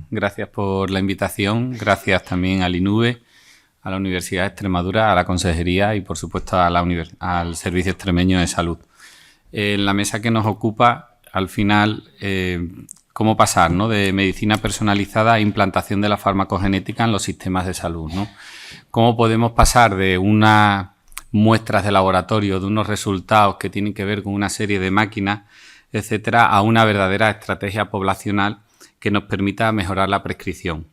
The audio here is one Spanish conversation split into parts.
Gracias por la invitación. Gracias también al INUVE, a la Universidad de Extremadura, a la Consejería y, por supuesto, al Servicio Extremeño de Salud. En la mesa que nos ocupa, al final, cómo pasar, ¿no?, de medicina personalizada a implantación de la farmacogenética en los sistemas de salud, ¿no? Cómo podemos pasar de unas muestras de laboratorio, de unos resultados que tienen que ver con una serie de máquinas, etcétera, a una verdadera estrategia poblacional que nos permita mejorar la prescripción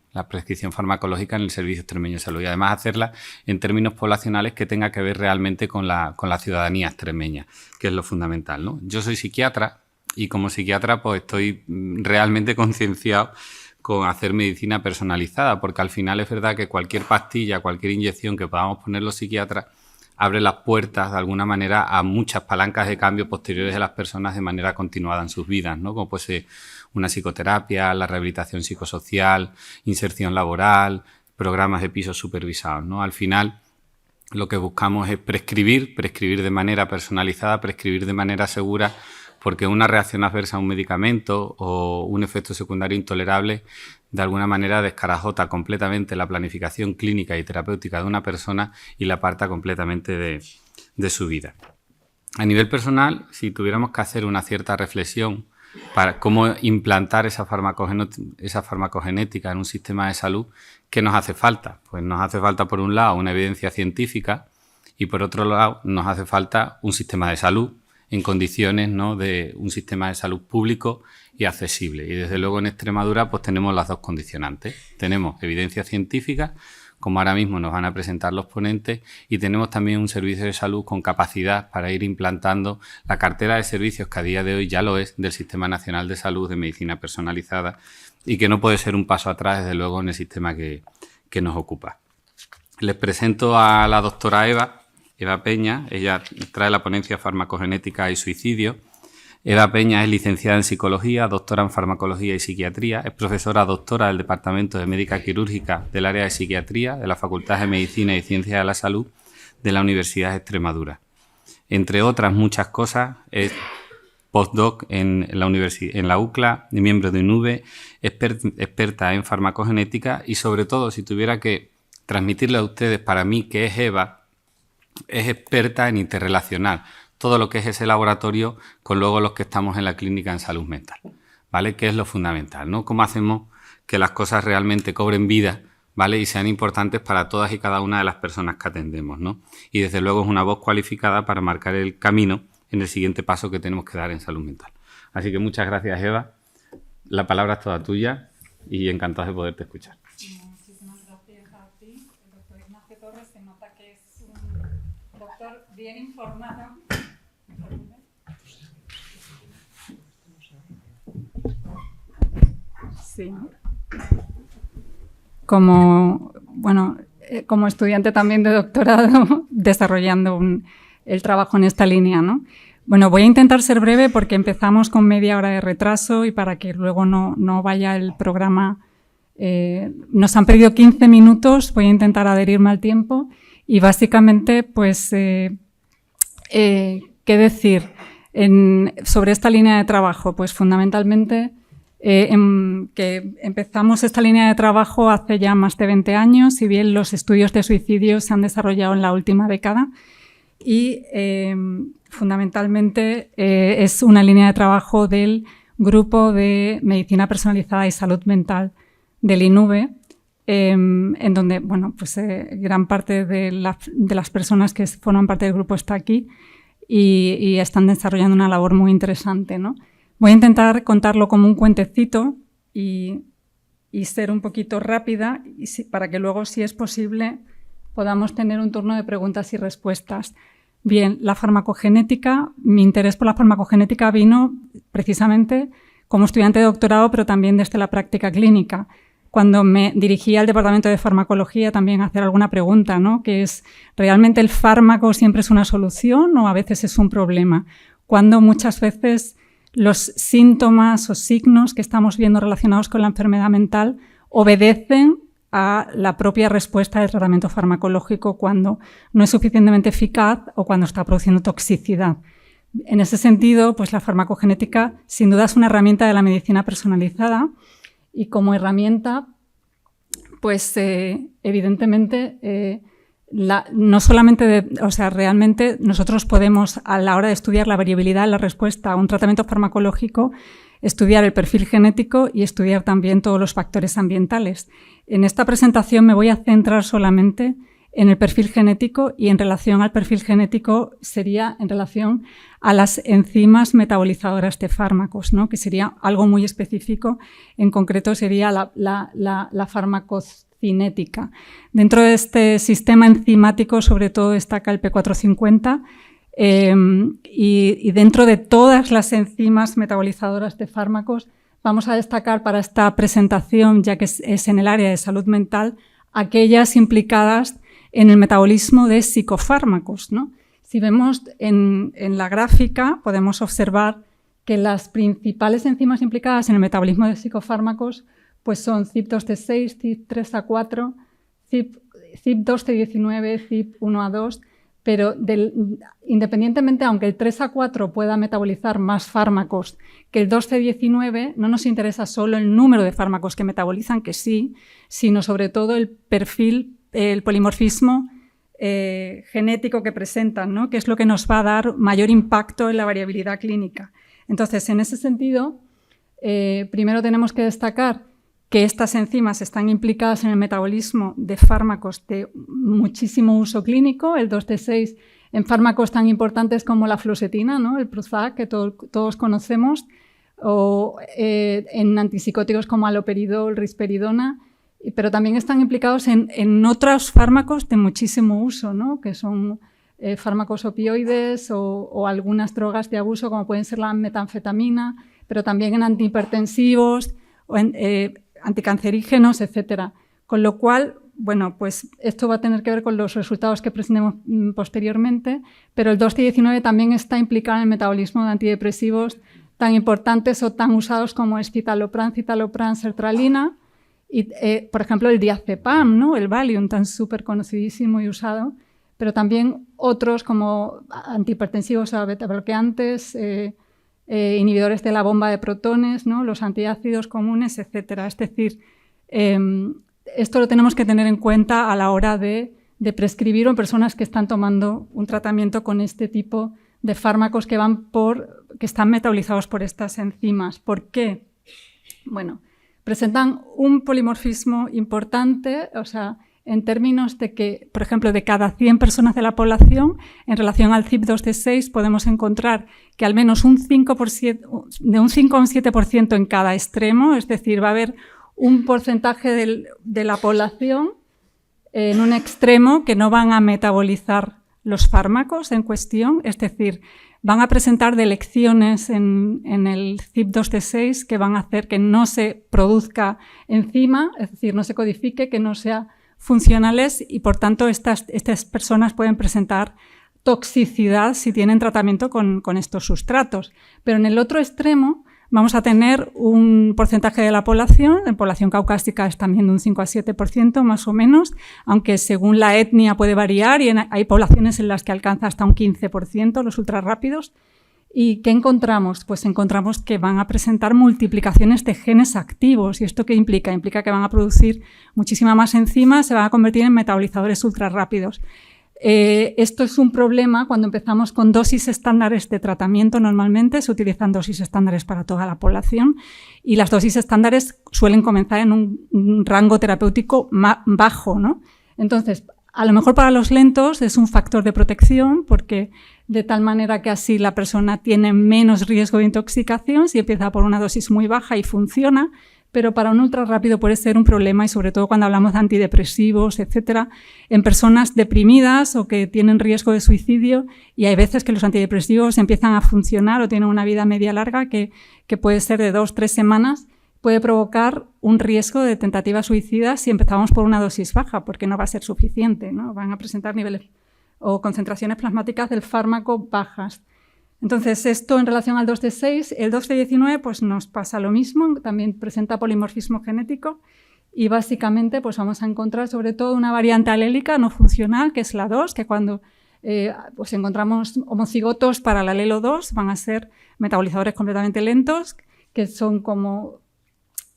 farmacológica en el Servicio Extremeño de Salud y además hacerla en términos poblacionales que tenga que ver realmente con la ciudadanía extremeña, que es lo fundamental, ¿no? Yo soy psiquiatra y como psiquiatra pues estoy realmente concienciado con hacer medicina personalizada, porque al final es verdad que cualquier pastilla, cualquier inyección que podamos poner los psiquiatras abre las puertas de alguna manera a muchas palancas de cambio posteriores de las personas de manera continuada en sus vidas, ¿no? Como puede ser una psicoterapia, la rehabilitación psicosocial, inserción laboral, programas de pisos supervisados, ¿no? Al final lo que buscamos es prescribir de manera personalizada, prescribir de manera segura, porque una reacción adversa a un medicamento o un efecto secundario intolerable de alguna manera descarajota completamente la planificación clínica y terapéutica de una persona y la aparta completamente de su vida. A nivel personal, si tuviéramos que hacer una cierta reflexión para cómo implantar esa farmacogenética en un sistema de salud, ¿qué nos hace falta? Pues nos hace falta, por un lado, una evidencia científica y, por otro lado, nos hace falta un sistema de salud en condiciones, ¿no?, de un sistema de salud público y accesible. Y desde luego en Extremadura pues tenemos las dos condicionantes. Tenemos evidencia científica, como ahora mismo nos van a presentar los ponentes, y tenemos también un servicio de salud con capacidad para ir implantando la cartera de servicios que a día de hoy ya lo es del Sistema Nacional de Salud de Medicina Personalizada y que no puede ser un paso atrás, desde luego, en el sistema que nos ocupa. Les presento a la doctora Eva Peña. Ella trae la ponencia Farmacogenética y Suicidio. Eva Peña es licenciada en Psicología, doctora en Farmacología y Psiquiatría, es profesora doctora del Departamento de Médica Quirúrgica del área de Psiquiatría de la Facultad de Medicina y Ciencias de la Salud de la Universidad de Extremadura. Entre otras muchas cosas, es postdoc en la UCLA, miembro de INUVE, experta en farmacogenética y, sobre todo, si tuviera que transmitirle a ustedes para mí qué es Eva, es experta en interrelacionar todo lo que es ese laboratorio con luego los que estamos en la clínica en salud mental, ¿vale? Que es lo fundamental, ¿no? Cómo hacemos que las cosas realmente cobren vida, ¿vale? Y sean importantes para todas y cada una de las personas que atendemos, ¿no? Y desde luego es una voz cualificada para marcar el camino en el siguiente paso que tenemos que dar en salud mental. Así que muchas gracias, Eva. La palabra es toda tuya y encantado de poderte escuchar. Muchísimas gracias a ti. El doctor Ignacio Torres se nota que es un doctor bien informado. Sí. Como estudiante también de doctorado, desarrollando el trabajo en esta línea, ¿no? Bueno, voy a intentar ser breve porque empezamos con media hora de retraso y para que luego no vaya el programa. Nos han pedido 15 minutos, voy a intentar adherirme al tiempo y básicamente, pues, ¿qué decir sobre esta línea de trabajo? Pues fundamentalmente que empezamos esta línea de trabajo hace ya más de 20 años, si bien los estudios de suicidio se han desarrollado en la última década y fundamentalmente es una línea de trabajo del Grupo de Medicina Personalizada y Salud Mental del INUVE, en donde gran parte de las personas que forman parte del grupo está aquí y están desarrollando una labor muy interesante, ¿no? Voy a intentar contarlo como un cuentecito y ser un poquito rápida para que luego, si es posible, podamos tener un turno de preguntas y respuestas. Bien, la farmacogenética, mi interés por la farmacogenética vino precisamente como estudiante de doctorado, pero también desde la práctica clínica. Cuando me dirigí al departamento de farmacología también a hacer alguna pregunta, ¿no? Que es, ¿realmente el fármaco siempre es una solución o a veces es un problema? Cuando muchas veces los síntomas o signos que estamos viendo relacionados con la enfermedad mental obedecen a la propia respuesta del tratamiento farmacológico cuando no es suficientemente eficaz o cuando está produciendo toxicidad. En ese sentido, pues la farmacogenética sin duda es una herramienta de la medicina personalizada y como herramienta, pues evidentemente no solamente, realmente nosotros podemos, a la hora de estudiar la variabilidad en la respuesta a un tratamiento farmacológico, estudiar el perfil genético y estudiar también todos los factores ambientales. En esta presentación me voy a centrar solamente en el perfil genético, y en relación al perfil genético sería en relación a las enzimas metabolizadoras de fármacos, ¿no? Que sería algo muy específico. En concreto sería la farmacocinética. Dentro de este sistema enzimático sobre todo destaca el P450, y dentro de todas las enzimas metabolizadoras de fármacos vamos a destacar para esta presentación, ya que es en el área de salud mental, aquellas implicadas en el metabolismo de psicofármacos, ¿no? Si vemos en la gráfica, podemos observar que las principales enzimas implicadas en el metabolismo de psicofármacos pues son CYP2D6, CYP3A4, CYP2D19, CYP1A2, pero independientemente, aunque el 3A4 pueda metabolizar más fármacos que el 2C19, no nos interesa solo el número de fármacos que metabolizan, que sí, sino sobre todo el perfil, el polimorfismo genético que presentan, ¿no? Que es lo que nos va a dar mayor impacto en la variabilidad clínica. Entonces, en ese sentido, primero tenemos que destacar que estas enzimas están implicadas en el metabolismo de fármacos de muchísimo uso clínico, el 2D6 en fármacos tan importantes como la fluoxetina, ¿no? El Prozac, que todos conocemos, o en antipsicóticos como aloperidol, risperidona, pero también están implicados en otros fármacos de muchísimo uso, ¿no? Que son fármacos opioides o algunas drogas de abuso, como pueden ser la metanfetamina, pero también en antihipertensivos o en anticancerígenos, etcétera. Con lo cual, bueno, pues esto va a tener que ver con los resultados que presentemos posteriormente, pero el 2D19 también está implicado en el metabolismo de antidepresivos tan importantes o tan usados como es citalopram, sertralina y, por ejemplo, el diazepam, ¿no? El Valium, tan súper conocidísimo y usado, pero también otros como antihipertensivos o beta-bloqueantes, inhibidores de la bomba de protones, ¿no? Los antiácidos comunes, etcétera. Es decir, esto lo tenemos que tener en cuenta a la hora de prescribir en personas que están tomando un tratamiento con este tipo de fármacos que están metabolizados por estas enzimas. ¿Por qué? Bueno, presentan un polimorfismo importante, o sea, en términos de que, por ejemplo, de cada 100 personas de la población, en relación al CYP2D6, podemos encontrar que al menos de un 5 a un 7% en cada extremo, es decir, va a haber un porcentaje de la población en un extremo que no van a metabolizar los fármacos en cuestión, es decir, van a presentar delecciones en el CYP2D6 que van a hacer que no se produzca enzima, es decir, no se codifique, que no sea funcionales y, por tanto, estas personas pueden presentar toxicidad si tienen tratamiento con estos sustratos. Pero en el otro extremo vamos a tener un porcentaje de la población, en población caucásica es también de un 5 a 7% más o menos, aunque según la etnia puede variar y hay poblaciones en las que alcanza hasta un 15% los ultrarrápidos. ¿Y qué encontramos? Pues encontramos que van a presentar multiplicaciones de genes activos. ¿Y esto qué implica? Implica que van a producir muchísima más enzimas, se van a convertir en metabolizadores ultrarrápidos. Esto es un problema cuando empezamos con dosis estándares de tratamiento. Normalmente se utilizan dosis estándares para toda la población y las dosis estándares suelen comenzar en un rango terapéutico bajo, ¿no? Entonces, a lo mejor para los lentos es un factor de protección porque de tal manera que así la persona tiene menos riesgo de intoxicación si empieza por una dosis muy baja y funciona, pero para un ultrarrápido puede ser un problema y sobre todo cuando hablamos de antidepresivos, etcétera, en personas deprimidas o que tienen riesgo de suicidio y hay veces que los antidepresivos empiezan a funcionar o tienen una vida media larga que puede ser de 2 o 3 semanas, puede provocar un riesgo de tentativa suicida si empezamos por una dosis baja porque no va a ser suficiente, ¿no? Van a presentar niveles o concentraciones plasmáticas del fármaco bajas. Entonces, esto en relación al 2D6, el 2D19 pues nos pasa lo mismo, también presenta polimorfismo genético y básicamente pues vamos a encontrar sobre todo una variante alélica no funcional, que es la 2, que cuando pues encontramos homocigotos para el alelo 2 van a ser metabolizadores completamente lentos, que son como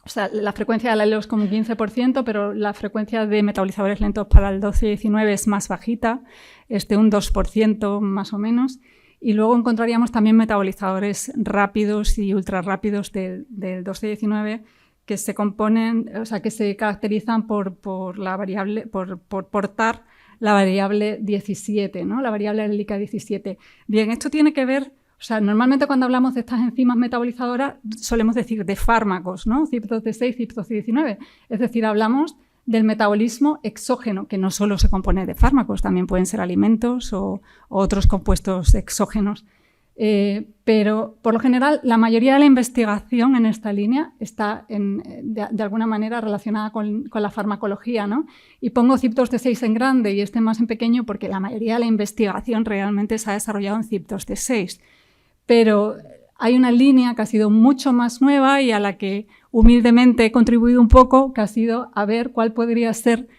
O sea, la frecuencia del alelo es como un 15%, pero la frecuencia de metabolizadores lentos para el 12-19 es más bajita, es de un 2% más o menos. Y luego encontraríamos también metabolizadores rápidos y ultra rápidos del 12-19 que se componen, o sea, que se caracterizan por la variable, por portar la variable 17, ¿no? La variable alílica 17. Bien, esto tiene que ver. O sea, normalmente cuando hablamos de estas enzimas metabolizadoras solemos decir de fármacos, ¿no? CYP2D6, CYP2C19. Es decir, hablamos del metabolismo exógeno, que no solo se compone de fármacos, también pueden ser alimentos o otros compuestos exógenos. Pero, por lo general, la mayoría de la investigación en esta línea está de alguna manera relacionada con la farmacología, ¿no? Y pongo CYP2D6 en grande y este más en pequeño porque la mayoría de la investigación realmente se ha desarrollado en CYP2D6. Pero hay una línea que ha sido mucho más nueva y a la que humildemente he contribuido un poco, que ha sido a ver cuál podría ser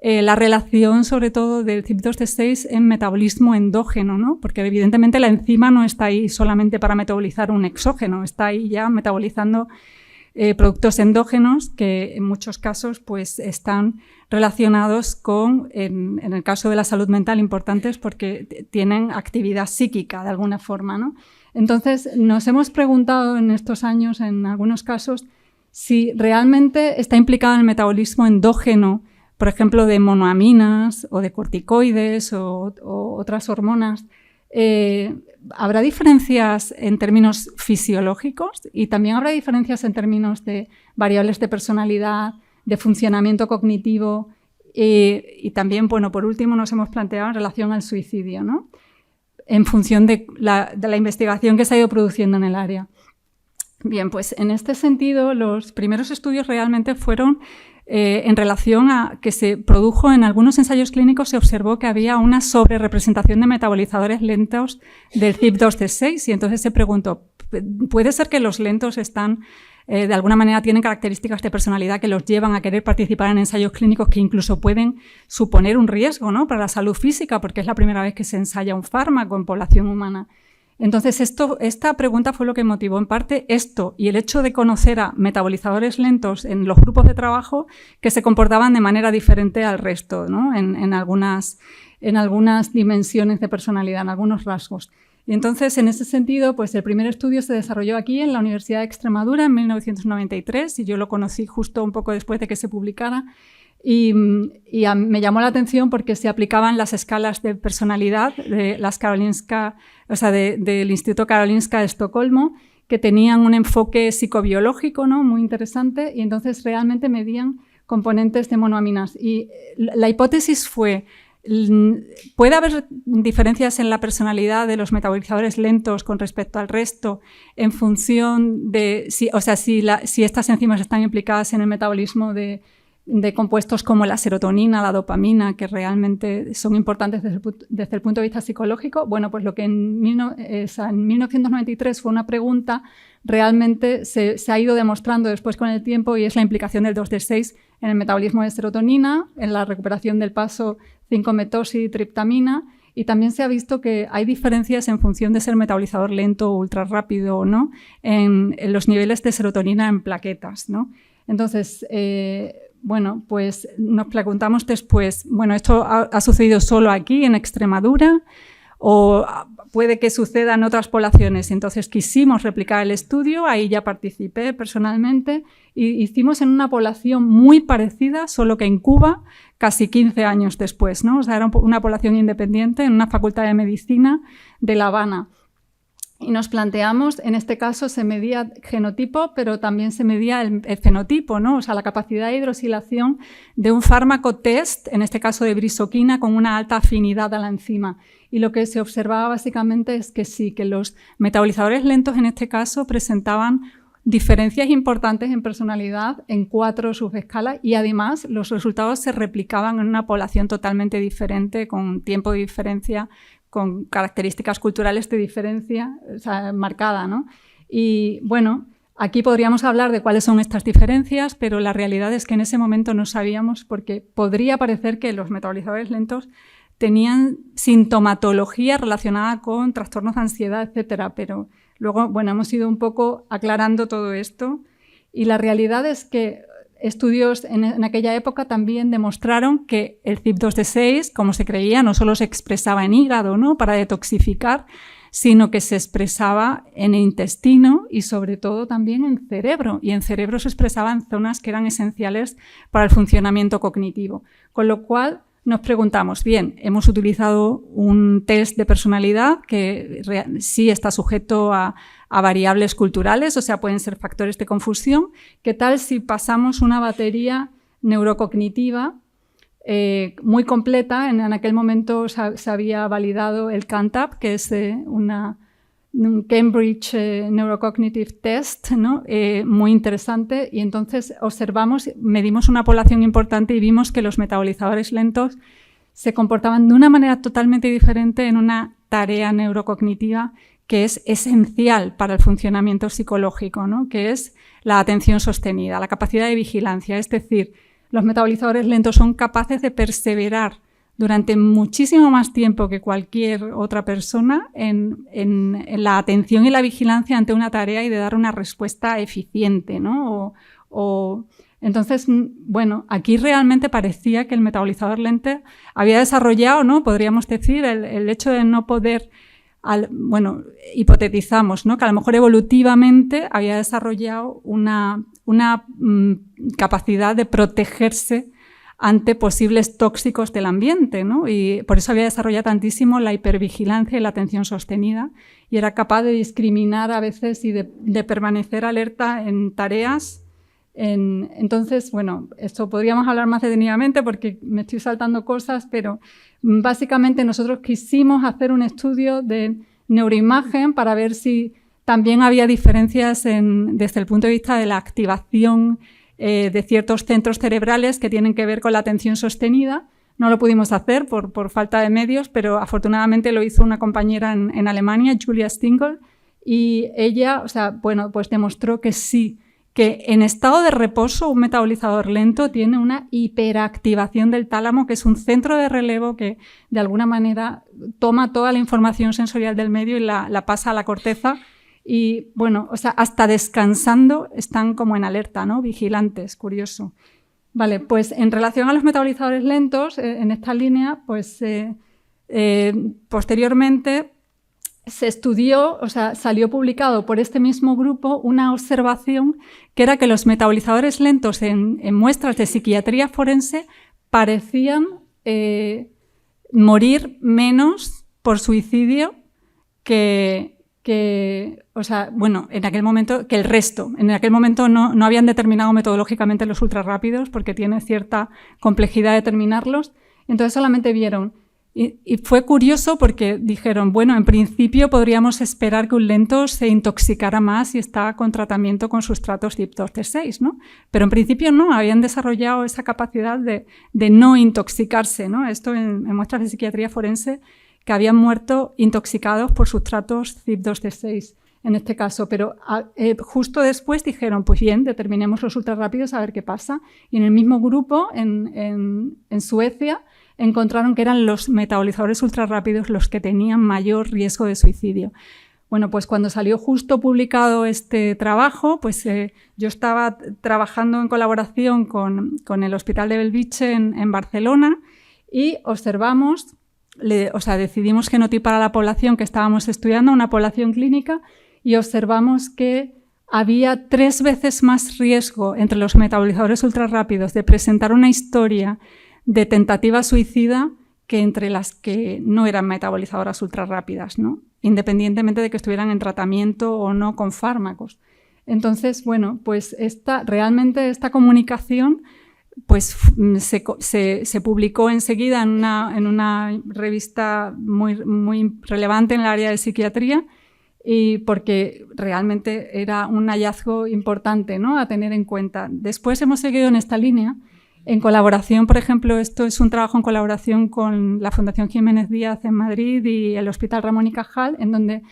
la relación, sobre todo, del CYP2D6 en metabolismo endógeno, ¿no? Porque evidentemente la enzima no está ahí solamente para metabolizar un exógeno, está ahí ya metabolizando productos endógenos que en muchos casos pues, están relacionados con, en el caso de la salud mental, importantes porque tienen actividad psíquica de alguna forma, ¿no? Entonces, nos hemos preguntado en estos años, en algunos casos, si realmente está implicado en el metabolismo endógeno, por ejemplo, de monoaminas o de corticoides o otras hormonas. ¿Habrá diferencias en términos fisiológicos y también habrá diferencias en términos de variables de personalidad, de funcionamiento cognitivo y también, bueno, por último, nos hemos planteado en relación al suicidio, ¿no? En función de la investigación que se ha ido produciendo en el área. Bien, pues en este sentido, los primeros estudios realmente fueron en relación a que se produjo en algunos ensayos clínicos, se observó que había una sobrerepresentación de metabolizadores lentos del CYP2D6 y entonces se preguntó, ¿puede ser que los lentos están de alguna manera tienen características de personalidad que los llevan a querer participar en ensayos clínicos que incluso pueden suponer un riesgo, ¿no? Para la salud física, porque es la primera vez que se ensaya un fármaco en población humana? Entonces, esta pregunta fue lo que motivó en parte esto y el hecho de conocer a metabolizadores lentos en los grupos de trabajo que se comportaban de manera diferente al resto, ¿no? en algunas dimensiones de personalidad, en algunos rasgos. Y entonces, en ese sentido, pues el primer estudio se desarrolló aquí en la Universidad de Extremadura en 1993 y yo lo conocí justo un poco después de que se publicara. Y me llamó la atención porque se aplicaban las escalas de personalidad de las Karolinska, o sea, del Instituto Karolinska de Estocolmo, que tenían un enfoque psicobiológico, ¿no? Muy interesante, y entonces realmente medían componentes de monoaminas. Y la hipótesis fue, ¿puede haber diferencias en la personalidad de los metabolizadores lentos con respecto al resto en función de si estas enzimas están implicadas en el metabolismo de compuestos como la serotonina, la dopamina, que realmente son importantes desde el punto de vista psicológico? Bueno, pues lo que en 1993 fue una pregunta, realmente se ha ido demostrando después con el tiempo y es la implicación del 2D6 en el metabolismo de serotonina, en la recuperación del paso 5-metoxitriptamina, y también se ha visto que hay diferencias en función de ser metabolizador lento o ultra rápido o no en los niveles de serotonina en plaquetas, ¿no? Entonces, bueno, pues nos preguntamos después, bueno, ¿esto ha sucedido solo aquí en Extremadura o puede que suceda en otras poblaciones? Entonces quisimos replicar el estudio, ahí ya participé personalmente y hicimos en una población muy parecida, solo que en Cuba, casi 15 años después, ¿no? O sea, era una población independiente en una facultad de medicina de La Habana. Y nos planteamos, en este caso se medía genotipo, pero también se medía el fenotipo, ¿no? O sea, la capacidad de hidrosilación de un fármaco test, en este caso de brisoquina, con una alta afinidad a la enzima. Y lo que se observaba básicamente es que sí, que los metabolizadores lentos en este caso presentaban diferencias importantes en personalidad en 4 subescalas y además los resultados se replicaban en una población totalmente diferente, con tiempo de diferencia, con características culturales de diferencia, o sea, marcada, ¿no? Y bueno, aquí podríamos hablar de cuáles son estas diferencias, pero la realidad es que en ese momento no sabíamos porque podría parecer que los metabolizadores lentos tenían sintomatología relacionada con trastornos de ansiedad, etcétera, pero luego, bueno, hemos ido un poco aclarando todo esto Y la realidad es que estudios en aquella época también demostraron que el CYP2D6, como se creía, no solo se expresaba en hígado, ¿no?, para detoxificar, sino que se expresaba en el intestino y sobre todo también en cerebro. Y en cerebro se expresaba en zonas que eran esenciales para el funcionamiento cognitivo. Con lo cual nos preguntamos, bien, hemos utilizado un test de personalidad que sí está sujeto a variables culturales, o sea, pueden ser factores de confusión. ¿Qué tal si pasamos una batería neurocognitiva muy completa? En aquel momento se había validado el CANTAP, que es un Cambridge Neurocognitive Test, ¿no? Muy interesante, y entonces medimos una población importante y vimos que los metabolizadores lentos se comportaban de una manera totalmente diferente en una tarea neurocognitiva que es esencial para el funcionamiento psicológico, ¿no?, que es la atención sostenida, la capacidad de vigilancia. Es decir, los metabolizadores lentos son capaces de perseverar durante muchísimo más tiempo que cualquier otra persona en la atención y la vigilancia ante una tarea y de dar una respuesta eficiente, ¿no? Entonces, bueno, aquí realmente parecía que el metabolizador lento había desarrollado, ¿no?, podríamos decir, el hecho de no poder, hipotetizamos, ¿no?, que a lo mejor evolutivamente había desarrollado una capacidad de protegerse ante posibles tóxicos del ambiente, ¿no? Y por eso había desarrollado tantísimo la hipervigilancia y la atención sostenida, y era capaz de discriminar a veces y de permanecer alerta en tareas. Entonces, bueno, esto podríamos hablar más detenidamente porque me estoy saltando cosas, pero básicamente nosotros quisimos hacer un estudio de neuroimagen para ver si también había diferencias desde el punto de vista de la activación de ciertos centros cerebrales que tienen que ver con la atención sostenida. No lo pudimos hacer por falta de medios, pero afortunadamente lo hizo una compañera en Alemania, Julia Stingel, y ella, pues demostró que sí, que en estado de reposo un metabolizador lento tiene una hiperactivación del tálamo, que es un centro de relevo que de alguna manera toma toda la información sensorial del medio y la pasa a la corteza. Y bueno, hasta descansando están como en alerta, ¿no?, vigilantes, curioso. Vale, pues en relación a los metabolizadores lentos, en esta línea, pues posteriormente se estudió, salió publicado por este mismo grupo una observación que era que los metabolizadores lentos en muestras de psiquiatría forense parecían morir menos por suicidio en aquel momento que el resto. En aquel momento no habían determinado metodológicamente los ultrarrápidos porque tiene cierta complejidad determinarlos. Entonces solamente vieron. Y fue curioso porque dijeron, bueno, en principio podríamos esperar que un lento se intoxicara más si está con tratamiento con sustratos CYP2D6, ¿no? Pero en principio no, habían desarrollado esa capacidad de no intoxicarse, ¿no? Esto en muestras de psiquiatría forense, que habían muerto intoxicados por sustratos CYP2D6 en este caso, pero justo después dijeron, pues bien, determinemos los ultrarrápidos a ver qué pasa. Y en el mismo grupo, en Suecia, encontraron que eran los metabolizadores ultrarrápidos los que tenían mayor riesgo de suicidio. Bueno, pues cuando salió justo publicado este trabajo, pues yo estaba trabajando en colaboración con el Hospital de Bellvitge en Barcelona y observamos, decidimos genotipar a la población que estábamos estudiando, una población clínica, y observamos que había 3 veces más riesgo entre los metabolizadores ultrarrápidos de presentar una historia de tentativa suicida que entre las que no eran metabolizadoras ultrarrápidas, ¿no?, independientemente de que estuvieran en tratamiento o no con fármacos. Entonces, bueno, pues realmente esta comunicación pues se publicó enseguida en una revista muy relevante en el área de psiquiatría, y porque realmente era un hallazgo importante, ¿no?, a tener en cuenta. Después hemos seguido en esta línea, en colaboración, por ejemplo, esto es un trabajo en colaboración con la Fundación Jiménez Díaz en Madrid y el Hospital Ramón y Cajal, en donde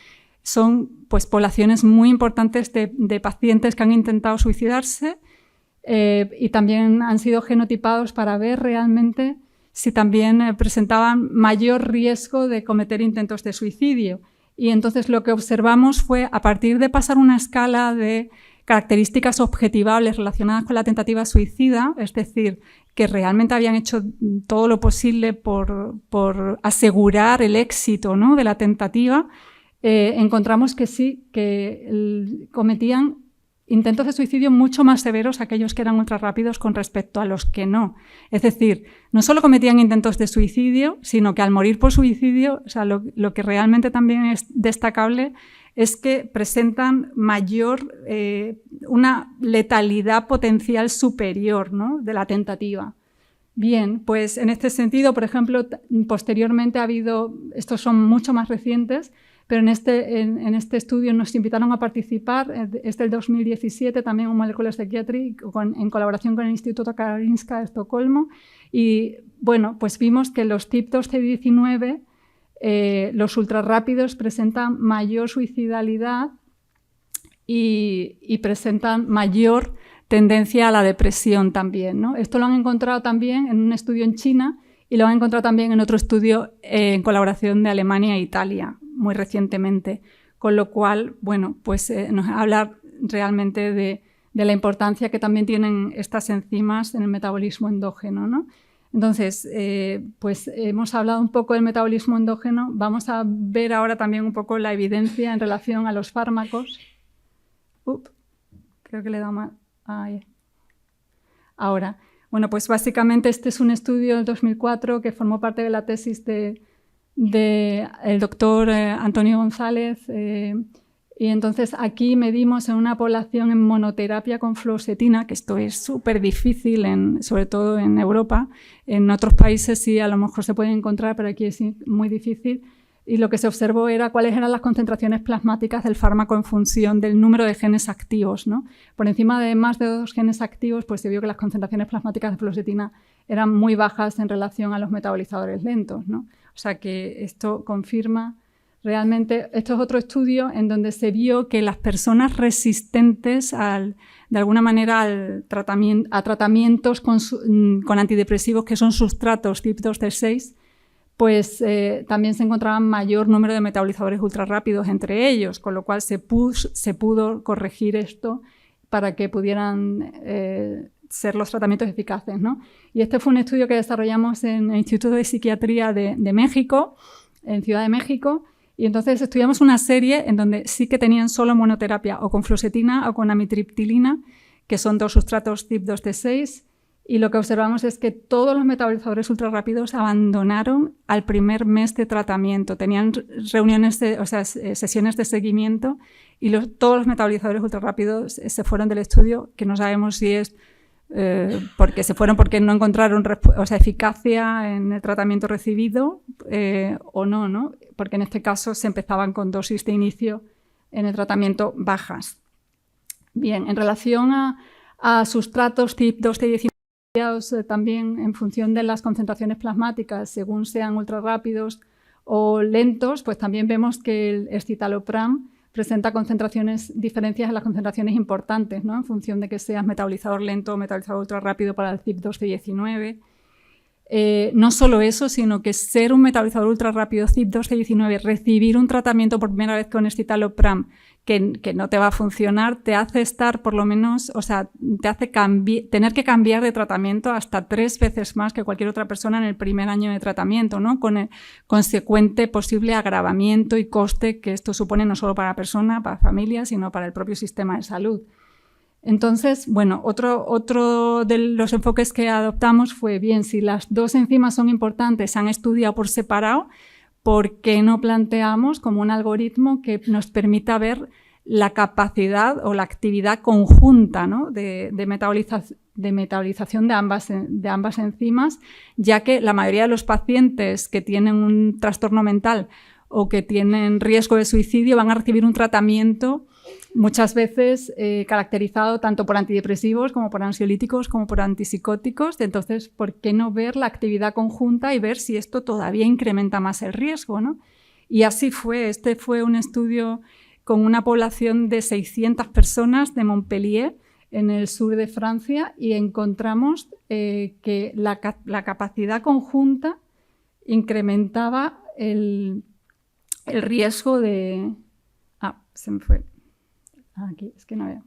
son pues poblaciones muy importantes de pacientes que han intentado suicidarse, y también han sido genotipados para ver realmente si también presentaban mayor riesgo de cometer intentos de suicidio. Y entonces lo que observamos fue, a partir de pasar una escala de características objetivables relacionadas con la tentativa suicida, es decir, que realmente habían hecho todo lo posible por asegurar el éxito, ¿no?, de la tentativa, encontramos que sí, que cometían intentos de suicidio mucho más severos aquellos que eran ultrarrápidos con respecto a los que no. Es decir, no solo cometían intentos de suicidio, sino que al morir por suicidio, o sea, lo que realmente también es destacable es que presentan una letalidad potencial superior, ¿no?, de la tentativa. Bien, pues en este sentido, por ejemplo, posteriormente ha habido, estos son mucho más recientes, pero en este estudio nos invitaron a participar, es del 2017, también un Molecular Psychiatry, en colaboración con el Instituto Karolinska de Estocolmo, y bueno, pues vimos que los TIP2C19, los ultrarrápidos, presentan mayor suicidalidad y presentan mayor tendencia a la depresión también, ¿no? Esto lo han encontrado también en un estudio en China y lo han encontrado también en otro estudio en colaboración de Alemania e Italia, muy recientemente, con lo cual, bueno, pues nos habla realmente de la importancia que también tienen estas enzimas en el metabolismo endógeno, ¿no? Entonces, pues hemos hablado un poco del metabolismo endógeno, vamos a ver ahora también un poco la evidencia en relación a los fármacos. Creo que le he dado mal. Ahora, bueno, pues básicamente este es un estudio del 2004 que formó parte de la tesis del doctor Antonio González, y entonces aquí medimos en una población en monoterapia con fluoxetina, que esto es súper difícil, sobre todo en Europa. En otros países sí a lo mejor se puede encontrar, pero aquí es muy difícil. Y lo que se observó era cuáles eran las concentraciones plasmáticas del fármaco en función del número de genes activos, ¿no? Por encima de más de 2 genes activos, pues se vio que las concentraciones plasmáticas de fluoxetina eran muy bajas en relación a los metabolizadores lentos, ¿no? O sea que esto confirma realmente. Esto es otro estudio en donde se vio que las personas resistentes de alguna manera a tratamientos con antidepresivos que son sustratos TIP2C6, pues también se encontraban mayor número de metabolizadores ultrarrápidos entre ellos, con lo cual se pudo corregir esto para que pudieran ser los tratamientos eficaces, ¿no? Y este fue un estudio que desarrollamos en el Instituto de Psiquiatría de México, en Ciudad de México, y entonces estudiamos una serie en donde sí que tenían solo monoterapia o con fluoxetina o con amitriptilina, que son 2 sustratos TIP2C6, y lo que observamos es que todos los metabolizadores ultrarrápidos abandonaron al primer mes de tratamiento. Tenían sesiones de seguimiento y todos los metabolizadores ultrarrápidos se fueron del estudio, que no sabemos si es porque se fueron porque no encontraron eficacia en el tratamiento recibido o no, ¿no? Porque en este caso se empezaban con dosis de inicio en el tratamiento bajas. Bien, en relación a sustratos TIP2C19, también en función de las concentraciones plasmáticas, según sean ultrarrápidos o lentos, pues también vemos que el escitalopram presenta diferencias en las concentraciones importantes, ¿no? En función de que seas metabolizador lento o metabolizador ultrarrápido para el TIP2C19. No solo eso, sino que ser un metabolizador ultrarrápido TIP2C19, recibir un tratamiento por primera vez con escitalopram que no te va a funcionar, te hace estar por lo menos, o sea, te hace tener que cambiar de tratamiento hasta 3 veces más que cualquier otra persona en el primer año de tratamiento, ¿no? Con el consecuente posible agravamiento y coste que esto supone no solo para la persona, para la familia, sino para el propio sistema de salud. Entonces, bueno, otro de los enfoques que adoptamos fue, bien, si las 2 enzimas son importantes, se han estudiado por separado, ¿por qué no planteamos como un algoritmo que nos permita ver la capacidad o la actividad conjunta, ¿no? de metabolización de ambas enzimas, ya que la mayoría de los pacientes que tienen un trastorno mental o que tienen riesgo de suicidio van a recibir un tratamiento muchas veces caracterizado tanto por antidepresivos como por ansiolíticos como por antipsicóticos. Entonces, ¿por qué no ver la actividad conjunta y ver si esto todavía incrementa más el riesgo, ¿no? Y así fue. Este fue un estudio con una población de 600 personas de Montpellier, en el sur de Francia, y encontramos que la capacidad conjunta incrementaba el riesgo de... se me fue. Aquí, es que no veo.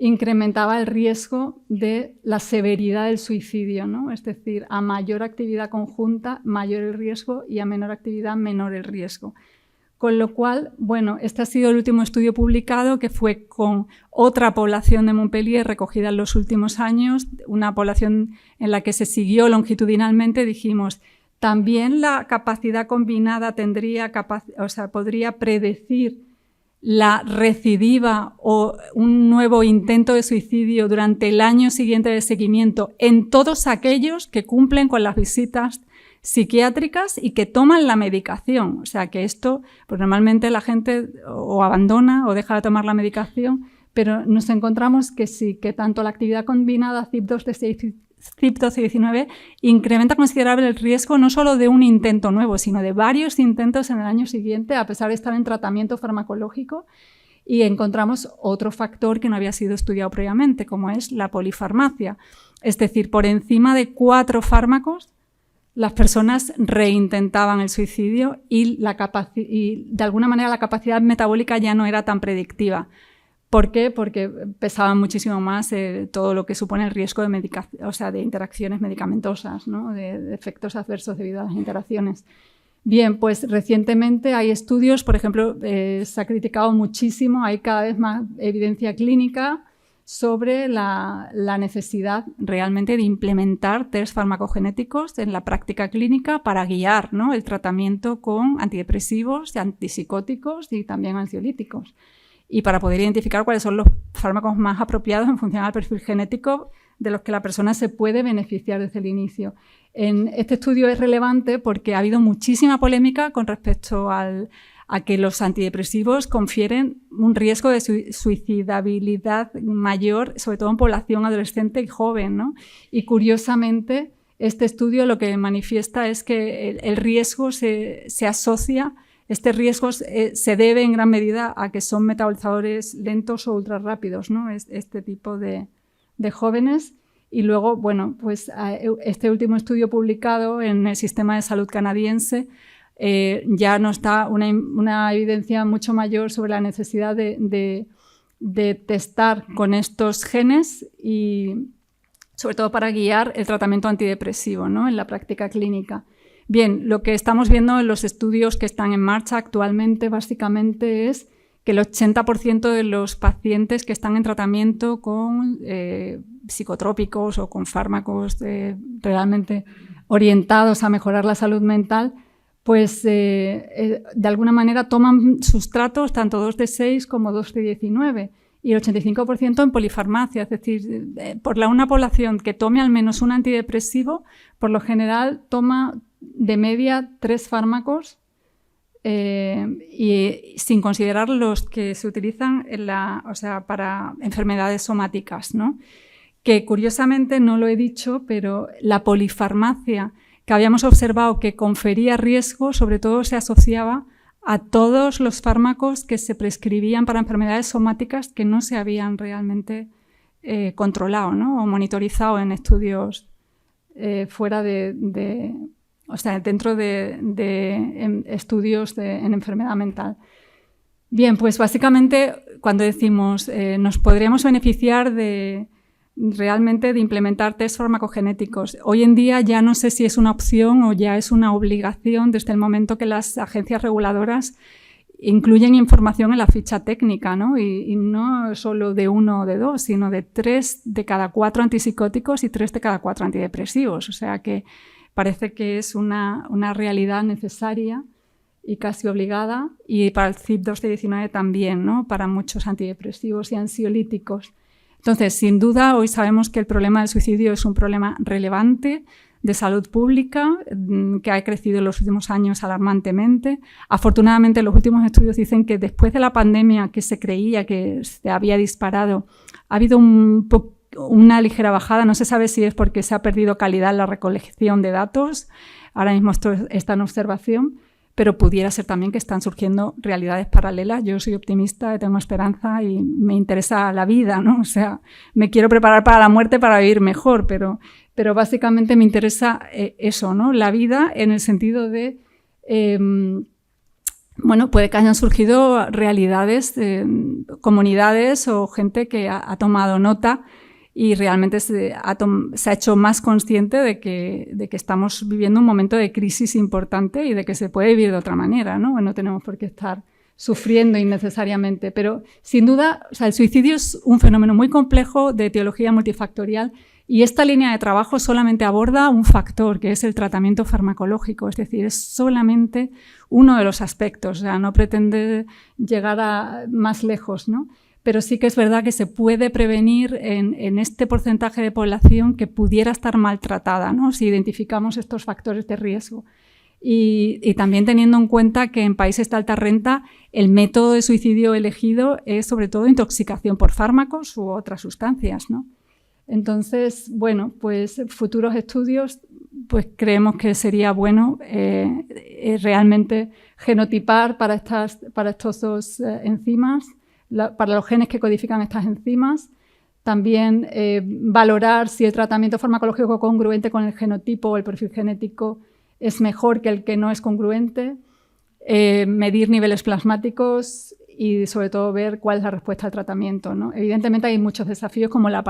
incrementaba el riesgo de la severidad del suicidio, ¿no? Es decir, a mayor actividad conjunta, mayor el riesgo, y a menor actividad, menor el riesgo. Con lo cual, bueno, este ha sido el último estudio publicado, que fue con otra población de Montpellier recogida en los últimos años, una población en la que se siguió longitudinalmente. Dijimos, también la capacidad combinada podría predecir la recidiva o un nuevo intento de suicidio durante el año siguiente de seguimiento en todos aquellos que cumplen con las visitas psiquiátricas y que toman la medicación. O sea que esto, pues normalmente la gente o abandona o deja de tomar la medicación, pero nos encontramos que sí, que tanto la actividad combinada CYP2D19 incrementa considerable el riesgo no solo de un intento nuevo, sino de varios intentos en el año siguiente, a pesar de estar en tratamiento farmacológico. Y encontramos otro factor que no había sido estudiado previamente, como es la polifarmacia. Es decir, por encima de 4 fármacos, las personas reintentaban el suicidio y de alguna manera la capacidad metabólica ya no era tan predictiva. ¿Por qué? Porque pesaba muchísimo más todo lo que supone el riesgo de interacciones medicamentosas, ¿no? de efectos adversos debido a las interacciones. Bien, pues recientemente hay estudios, por ejemplo, se ha criticado muchísimo, hay cada vez más evidencia clínica sobre la necesidad realmente de implementar test farmacogenéticos en la práctica clínica para guiar, ¿no? el tratamiento con antidepresivos, antipsicóticos y también ansiolíticos, y para poder identificar cuáles son los fármacos más apropiados en función al perfil genético de los que la persona se puede beneficiar desde el inicio. Este estudio es relevante porque ha habido muchísima polémica con respecto a que los antidepresivos confieren un riesgo de suicidabilidad mayor, sobre todo en población adolescente y joven, ¿no? Y curiosamente, este estudio lo que manifiesta es que el riesgo se asocia. Este riesgo se debe en gran medida a que son metabolizadores lentos o ultra rápidos, ¿no? Este tipo de jóvenes. Y luego, bueno, pues este último estudio publicado en el Sistema de Salud canadiense ya nos da una evidencia mucho mayor sobre la necesidad de testar con estos genes y sobre todo para guiar el tratamiento antidepresivo, ¿no? en la práctica clínica. Bien, lo que estamos viendo en los estudios que están en marcha actualmente básicamente es que el 80% de los pacientes que están en tratamiento con psicotrópicos o con fármacos realmente orientados a mejorar la salud mental, pues de alguna manera toman sustratos tanto 2D6 como 2D19 y el 85% en polifarmacia, es decir, por una población que tome al menos un antidepresivo, por lo general toma de media 3 fármacos y sin considerar los que se utilizan para enfermedades somáticas, ¿no? Que curiosamente no lo he dicho, pero la polifarmacia que habíamos observado que confería riesgo, sobre todo se asociaba a todos los fármacos que se prescribían para enfermedades somáticas que no se habían realmente controlado, ¿no? o monitorizado en estudios dentro de estudios en enfermedad mental. Bien, pues básicamente cuando decimos nos podríamos beneficiar realmente de implementar test farmacogenéticos, hoy en día ya no sé si es una opción o ya es una obligación desde el momento que las agencias reguladoras incluyen información en la ficha técnica, ¿no? Y no solo de 1 o de 2, sino de 3 de cada 4 antipsicóticos y 3 de cada 4 antidepresivos. O sea que parece que es una realidad necesaria y casi obligada, y para el CYP2D19 también, ¿no? Para muchos antidepresivos y ansiolíticos. Entonces, sin duda, hoy sabemos que el problema del suicidio es un problema relevante de salud pública que ha crecido en los últimos años alarmantemente. Afortunadamente, los últimos estudios dicen que después de la pandemia, que se creía que se había disparado, ha habido una ligera bajada. No se sabe si es porque se ha perdido calidad en la recolección de datos. Ahora mismo esto está en observación, pero pudiera ser también que están surgiendo realidades paralelas. Yo soy optimista, tengo esperanza y me interesa la vida, ¿no? O sea, me quiero preparar para la muerte para vivir mejor, pero básicamente me interesa eso, ¿no? La vida en el sentido de bueno, puede que hayan surgido realidades, comunidades o gente que ha tomado nota y realmente se ha hecho más consciente de que estamos viviendo un momento de crisis importante y de que se puede vivir de otra manera, ¿no? No tenemos por qué estar sufriendo innecesariamente, pero sin duda, o sea, el suicidio es un fenómeno muy complejo de etiología multifactorial y esta línea de trabajo solamente aborda un factor, que es el tratamiento farmacológico, es decir, es solamente uno de los aspectos, o sea, no pretende llegar a más lejos, ¿no? Pero sí que es verdad que se puede prevenir en este porcentaje de población que pudiera estar maltratada, ¿no? Si identificamos estos factores de riesgo. Y también teniendo en cuenta que en países de alta renta el método de suicidio elegido es sobre todo intoxicación por fármacos u otras sustancias, ¿no? Entonces, bueno, pues futuros estudios, pues creemos que sería bueno realmente genotipar para estos dos enzimas, para los genes que codifican estas enzimas. También valorar si el tratamiento farmacológico congruente con el genotipo o el perfil genético es mejor que el que no es congruente, medir niveles plasmáticos y sobre todo ver cuál es la respuesta al tratamiento, ¿no? Evidentemente hay muchos desafíos como la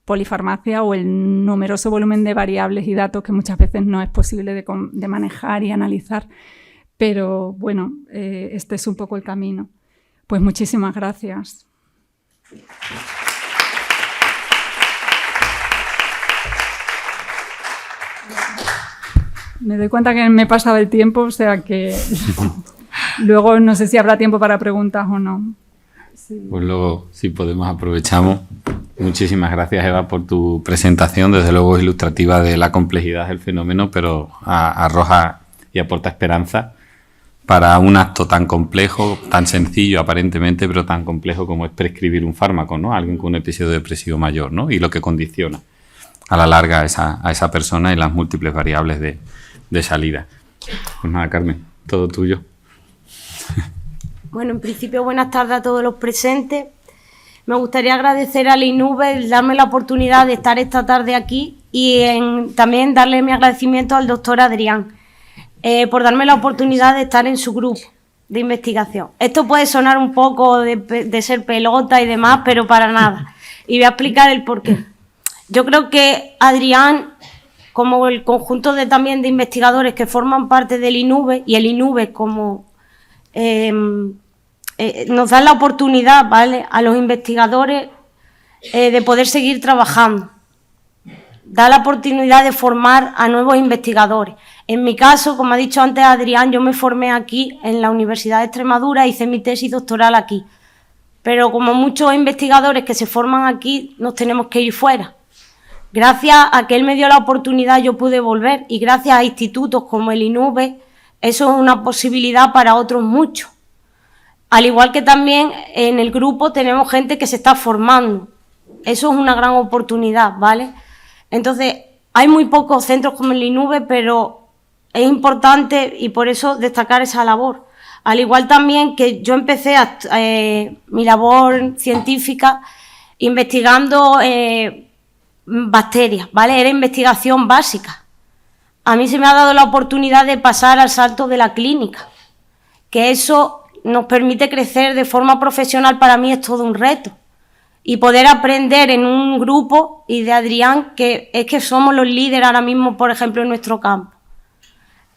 polifarmacia o el numeroso volumen de variables y datos que muchas veces no es posible de manejar y analizar, pero bueno, este es un poco el camino. Pues muchísimas gracias. Me doy cuenta que me he pasado el tiempo, o sea que luego no sé si habrá tiempo para preguntas o no. Sí. Pues luego, si podemos, aprovechamos. Muchísimas gracias, Eva, por tu presentación, desde luego ilustrativa de la complejidad del fenómeno, pero arroja y aporta esperanza para un acto tan complejo, tan sencillo aparentemente, pero tan complejo como es prescribir un fármaco, ¿no? Alguien con un episodio depresivo mayor, ¿no? Y lo que condiciona a la larga a esa persona y las múltiples variables de salida. Pues nada, Carmen, todo tuyo. Bueno, en principio, buenas tardes a todos los presentes. Me gustaría agradecer a la INUVE el darme la oportunidad de estar esta tarde aquí y también darle mi agradecimiento al doctor Adrián por darme la oportunidad de estar en su grupo de investigación. Esto puede sonar un poco de ser pelota y demás, pero para nada. Y voy a explicar el porqué. Yo creo que Adrián, como el conjunto también de investigadores que forman parte del INUVE, y el INUVE como nos da la oportunidad, ¿vale?, a los investigadores de poder seguir trabajando. Da la oportunidad de formar a nuevos investigadores. En mi caso, como ha dicho antes Adrián, yo me formé aquí en la Universidad de Extremadura, hice mi tesis doctoral aquí. Pero como muchos investigadores que se forman aquí, nos tenemos que ir fuera. Gracias a que él me dio la oportunidad, yo pude volver, y gracias a institutos como el INUVE, eso es una posibilidad para otros muchos. Al igual que también en el grupo tenemos gente que se está formando. Eso es una gran oportunidad, ¿vale? Entonces, hay muy pocos centros como el INUVE, pero es importante y por eso destacar esa labor. Al igual también que yo empecé mi labor científica investigando bacterias, ¿vale? Era investigación básica. A mí se me ha dado la oportunidad de pasar al salto de la clínica, que eso nos permite crecer de forma profesional. Para mí es todo un reto. Y poder aprender en un grupo, y de Adrián, que es que somos los líderes ahora mismo, por ejemplo, en nuestro campo.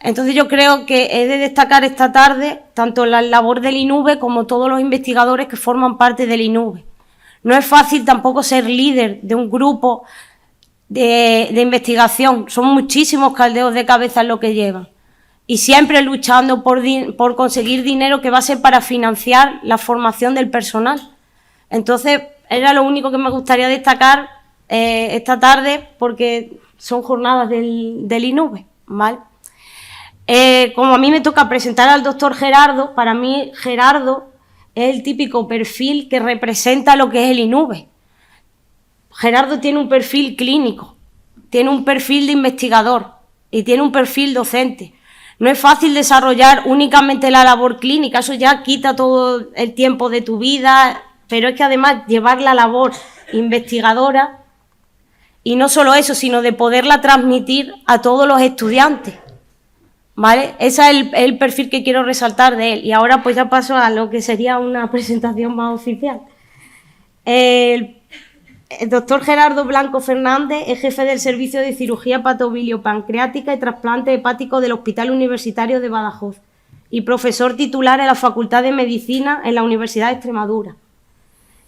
Entonces yo creo que he de destacar esta tarde tanto la labor del INUVE como todos los investigadores que forman parte del INUVE. No es fácil tampoco ser líder de un grupo de investigación. Son muchísimos caldeos de cabeza lo que llevan. Y siempre luchando por conseguir dinero que va a ser para financiar la formación del personal. Entonces, era lo único que me gustaría destacar esta tarde, porque son jornadas del INUVE, ¿vale? Como a mí me toca presentar al doctor Gerardo, para mí Gerardo es el típico perfil que representa lo que es el INUVE. Gerardo tiene un perfil clínico, tiene un perfil de investigador y tiene un perfil docente. No es fácil desarrollar únicamente la labor clínica, eso ya quita todo el tiempo de tu vida, pero es que además llevar la labor investigadora, y no solo eso, sino de poderla transmitir a todos los estudiantes, ¿vale? Ese es el perfil que quiero resaltar de él. Y ahora pues ya paso a lo que sería una presentación más oficial. El doctor Gerardo Blanco Fernández es jefe del Servicio de Cirugía Hepatobiliopancreática y Trasplante Hepático del Hospital Universitario de Badajoz y profesor titular en la Facultad de Medicina en la Universidad de Extremadura.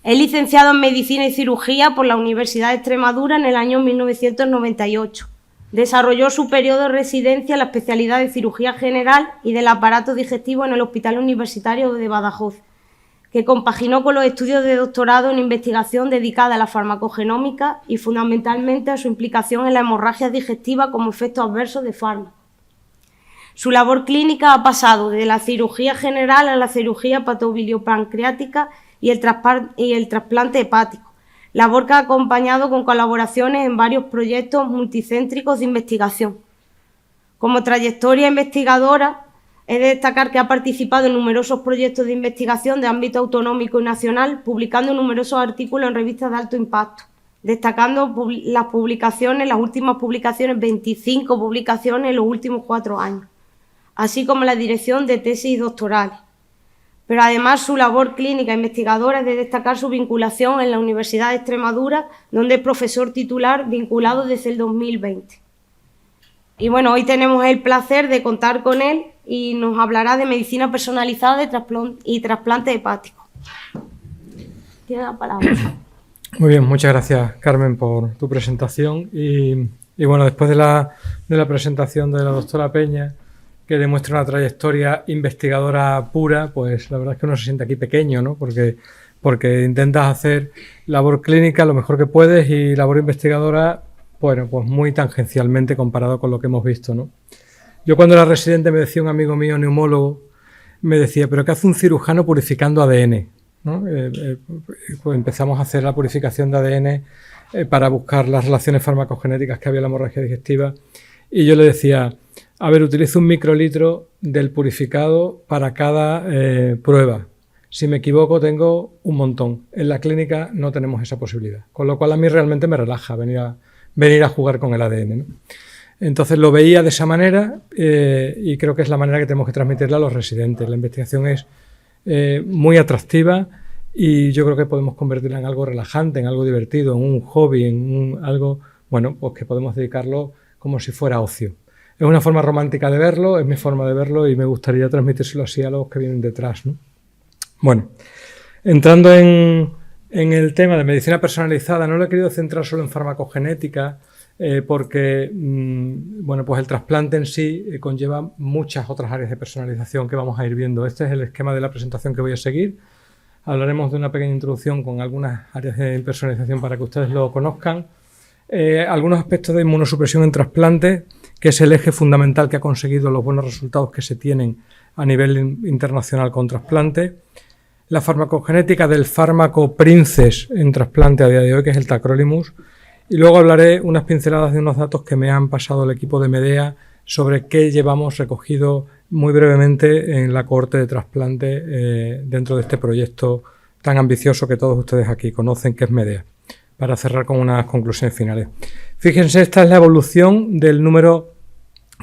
Es licenciado en Medicina y Cirugía por la Universidad de Extremadura en el año 1998. Desarrolló su periodo de residencia en la especialidad de Cirugía General y del aparato digestivo en el Hospital Universitario de Badajoz, que compaginó con los estudios de doctorado en investigación dedicada a la farmacogenómica y fundamentalmente a su implicación en la hemorragia digestiva como efecto adverso de fármacos. Su labor clínica ha pasado de la cirugía general a la cirugía hepatobiliopancreática y el trasplante hepático, labor que ha acompañado con colaboraciones en varios proyectos multicéntricos de investigación. Como trayectoria investigadora, he de destacar que ha participado en numerosos proyectos de investigación de ámbito autonómico y nacional, publicando numerosos artículos en revistas de alto impacto, destacando las últimas publicaciones, 25 publicaciones en los últimos 4 años, así como la dirección de tesis doctorales. Pero además su labor clínica investigadora es de destacar su vinculación en la Universidad de Extremadura, donde es profesor titular vinculado desde el 2020. Y bueno, hoy tenemos el placer de contar con él y nos hablará de medicina personalizada y trasplante hepático. Tiene la palabra. Muy bien, muchas gracias, Carmen, por tu presentación. Y bueno, después de la presentación de la doctora Peña, que demuestra una trayectoria investigadora pura, pues la verdad es que uno se siente aquí pequeño, ¿no? Porque intentas hacer labor clínica lo mejor que puedes y labor investigadora, bueno, pues muy tangencialmente comparado con lo que hemos visto, ¿no? Yo cuando era residente me decía un amigo mío, neumólogo, me decía, ¿pero qué hace un cirujano purificando ADN? ¿No? Pues empezamos a hacer la purificación de ADN para buscar las relaciones farmacogenéticas que había en la hemorragia digestiva y yo le decía, a ver, utilizo un microlitro del purificado para cada prueba. Si me equivoco tengo un montón. En la clínica no tenemos esa posibilidad. Con lo cual a mí realmente me relaja venir a jugar con el ADN, ¿no? Entonces lo veía de esa manera y creo que es la manera que tenemos que transmitirla a los residentes. La investigación es muy atractiva y yo creo que podemos convertirla en algo relajante, en algo divertido, en un hobby, en algo, bueno, pues que podemos dedicarlo como si fuera ocio. Es una forma romántica de verlo, es mi forma de verlo y me gustaría transmitírselo así a los que vienen detrás, ¿no? Bueno, entrando en el tema de medicina personalizada, no lo he querido centrar solo en farmacogenética porque, bueno, pues el trasplante en sí conlleva muchas otras áreas de personalización que vamos a ir viendo. Este es el esquema de la presentación que voy a seguir. Hablaremos de una pequeña introducción con algunas áreas de personalización para que ustedes lo conozcan. Algunos aspectos de inmunosupresión en trasplante, que es el eje fundamental que ha conseguido los buenos resultados que se tienen a nivel internacional con trasplante. La farmacogenética del fármaco Princes en trasplante a día de hoy, que es el tacrolimus. Y luego hablaré unas pinceladas de unos datos que me han pasado el equipo de Medea sobre qué llevamos recogido muy brevemente en la cohorte de trasplante dentro de este proyecto tan ambicioso que todos ustedes aquí conocen, que es Medea, para cerrar con unas conclusiones finales. Fíjense, esta es la evolución del número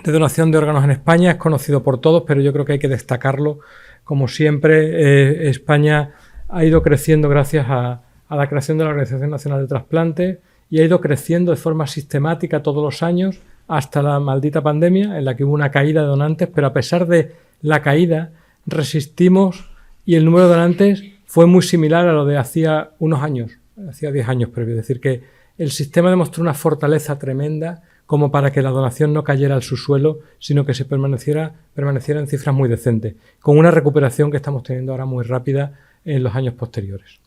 de donación de órganos en España. Es conocido por todos, pero yo creo que hay que destacarlo. Como siempre, España ha ido creciendo gracias a la creación de la Organización Nacional de Trasplante y ha ido creciendo de forma sistemática todos los años hasta la maldita pandemia en la que hubo una caída de donantes, pero a pesar de la caída resistimos y el número de donantes fue muy similar a lo de hacía unos años, hacía 10 años previo. Es decir, que el sistema demostró una fortaleza tremenda como para que la donación no cayera al subsuelo, sino que se permaneciera en cifras muy decentes, con una recuperación que estamos teniendo ahora muy rápida en los años posteriores.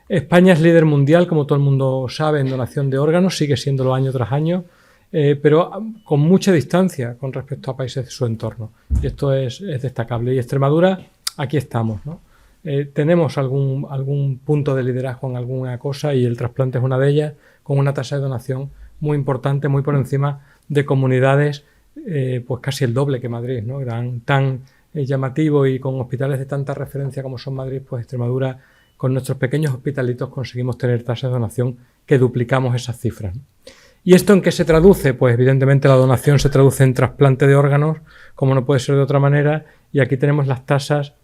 España es líder mundial, como todo el mundo sabe, en donación de órganos, sigue siéndolo año tras año, pero con mucha distancia con respecto a países de su entorno. Y esto es destacable. Y Extremadura, aquí estamos, ¿no? Tenemos algún punto de liderazgo en alguna cosa y el trasplante es una de ellas, con una tasa de donación muy importante, muy por encima de comunidades pues casi el doble que Madrid, ¿no? Tan llamativo y con hospitales de tanta referencia como son Madrid, pues Extremadura, con nuestros pequeños hospitalitos conseguimos tener tasas de donación que duplicamos esas cifras, ¿no? ¿Y esto en qué se traduce? Pues evidentemente la donación se traduce en trasplante de órganos, como no puede ser de otra manera, y aquí tenemos las tasas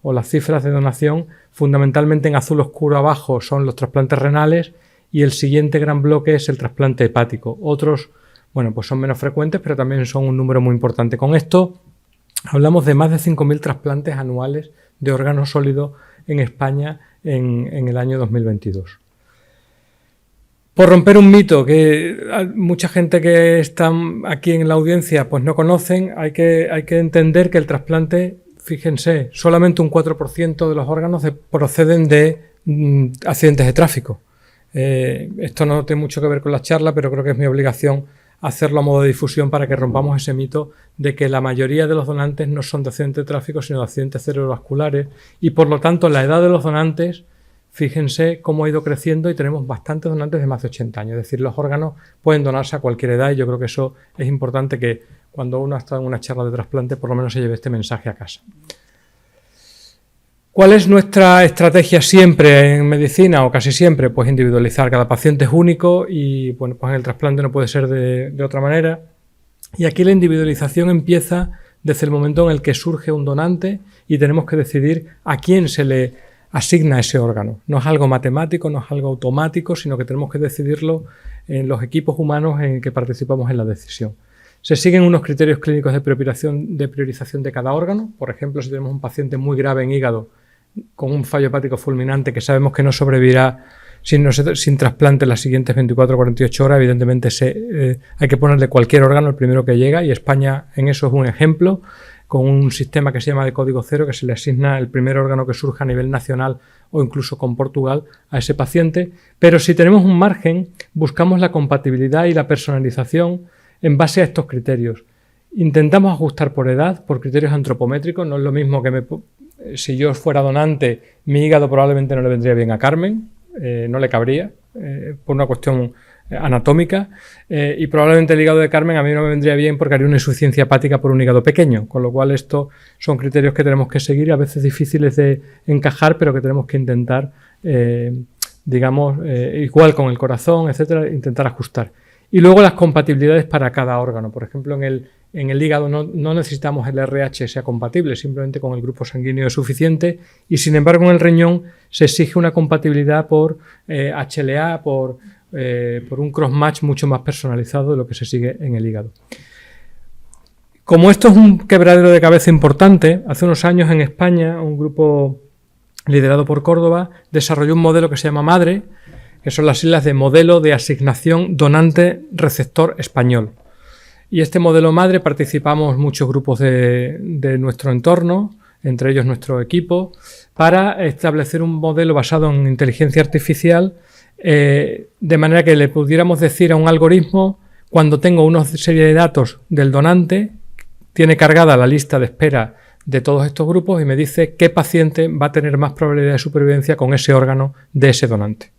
o las cifras de donación. Fundamentalmente en azul oscuro abajo son los trasplantes renales y el siguiente gran bloque es el trasplante hepático. Otros, bueno, pues son menos frecuentes, pero también son un número muy importante. Con esto hablamos de más de 5.000 trasplantes anuales de órganos sólidos en España en el año 2022. Por romper un mito que mucha gente que está aquí en la audiencia pues no conocen, hay que entender que el trasplante, fíjense, solamente un 4% de los órganos proceden de accidentes de tráfico. Esto no tiene mucho que ver con la charla, pero creo que es mi obligación hacerlo a modo de difusión para que rompamos ese mito de que la mayoría de los donantes no son de accidentes de tráfico, sino de accidentes cerebrovasculares, y por lo tanto la edad de los donantes, fíjense cómo ha ido creciendo y tenemos bastantes donantes de más de 80 años. Es decir, los órganos pueden donarse a cualquier edad y yo creo que eso es importante, que cuando uno ha estado en una charla de trasplante por lo menos se lleve este mensaje a casa. ¿Cuál es nuestra estrategia siempre en medicina o casi siempre? Pues individualizar. Cada paciente es único y bueno, pues en el trasplante no puede ser de otra manera. Y aquí la individualización empieza desde el momento en el que surge un donante y tenemos que decidir a quién se le asigna ese órgano. No es algo matemático, no es algo automático, sino que tenemos que decidirlo en los equipos humanos en que participamos en la decisión. Se siguen unos criterios clínicos de priorización de cada órgano. Por ejemplo, si tenemos un paciente muy grave en hígado con un fallo hepático fulminante que sabemos que no sobrevivirá sin trasplante en las siguientes 24 o 48 horas, evidentemente hay que ponerle cualquier órgano, el primero que llega, y España en eso es un ejemplo, con un sistema que se llama de código cero, que se le asigna el primer órgano que surja a nivel nacional o incluso con Portugal a ese paciente. Pero si tenemos un margen, buscamos la compatibilidad y la personalización en base a estos criterios. Intentamos ajustar por edad, por criterios antropométricos. No es lo mismo que si yo fuera donante, mi hígado probablemente no le vendría bien a Carmen, no le cabría, por una cuestión anatómica, y probablemente el hígado de Carmen a mí no me vendría bien porque haría una insuficiencia hepática por un hígado pequeño, con lo cual estos son criterios que tenemos que seguir, a veces difíciles de encajar, pero que tenemos que intentar, igual con el corazón, etcétera, intentar ajustar. Y luego las compatibilidades para cada órgano. Por ejemplo, en el hígado no necesitamos el RH sea compatible, simplemente con el grupo sanguíneo es suficiente, y sin embargo en el riñón se exige una compatibilidad por HLA, por un cross-match mucho más personalizado de lo que se sigue en el hígado. Como esto es un quebradero de cabeza importante, hace unos años en España un grupo liderado por Córdoba desarrolló un modelo que se llama MADRE, que son las siglas de Modelo de Asignación Donante-Receptor Español. Y este modelo MADRE participamos muchos grupos de nuestro entorno, entre ellos nuestro equipo, para establecer un modelo basado en inteligencia artificial, de manera que le pudiéramos decir a un algoritmo, cuando tengo una serie de datos del donante, tiene cargada la lista de espera de todos estos grupos y me dice qué paciente va a tener más probabilidad de supervivencia con ese órgano de ese donante.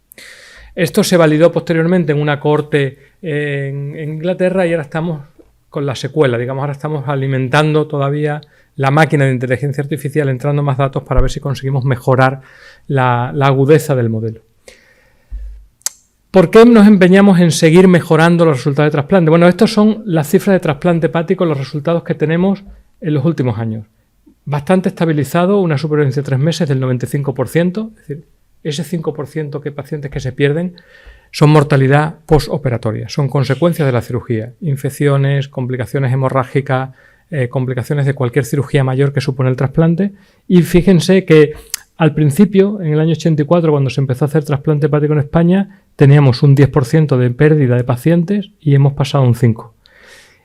Esto se validó posteriormente en una cohorte en Inglaterra y ahora estamos con la secuela, ahora estamos alimentando todavía la máquina de inteligencia artificial, entrando más datos para ver si conseguimos mejorar la agudeza del modelo. ¿Por qué nos empeñamos en seguir mejorando los resultados de trasplante? Bueno, estas son las cifras de trasplante hepático, los resultados que tenemos en los últimos años. Bastante estabilizado, una supervivencia de 3 meses del 95%, es decir, ese 5% de pacientes que se pierden son mortalidad postoperatoria, son consecuencias de la cirugía, infecciones, complicaciones hemorrágicas, complicaciones de cualquier cirugía mayor que supone el trasplante. Y fíjense que al principio, en el año 84, cuando se empezó a hacer trasplante hepático en España, teníamos un 10% de pérdida de pacientes y hemos pasado a un 5%.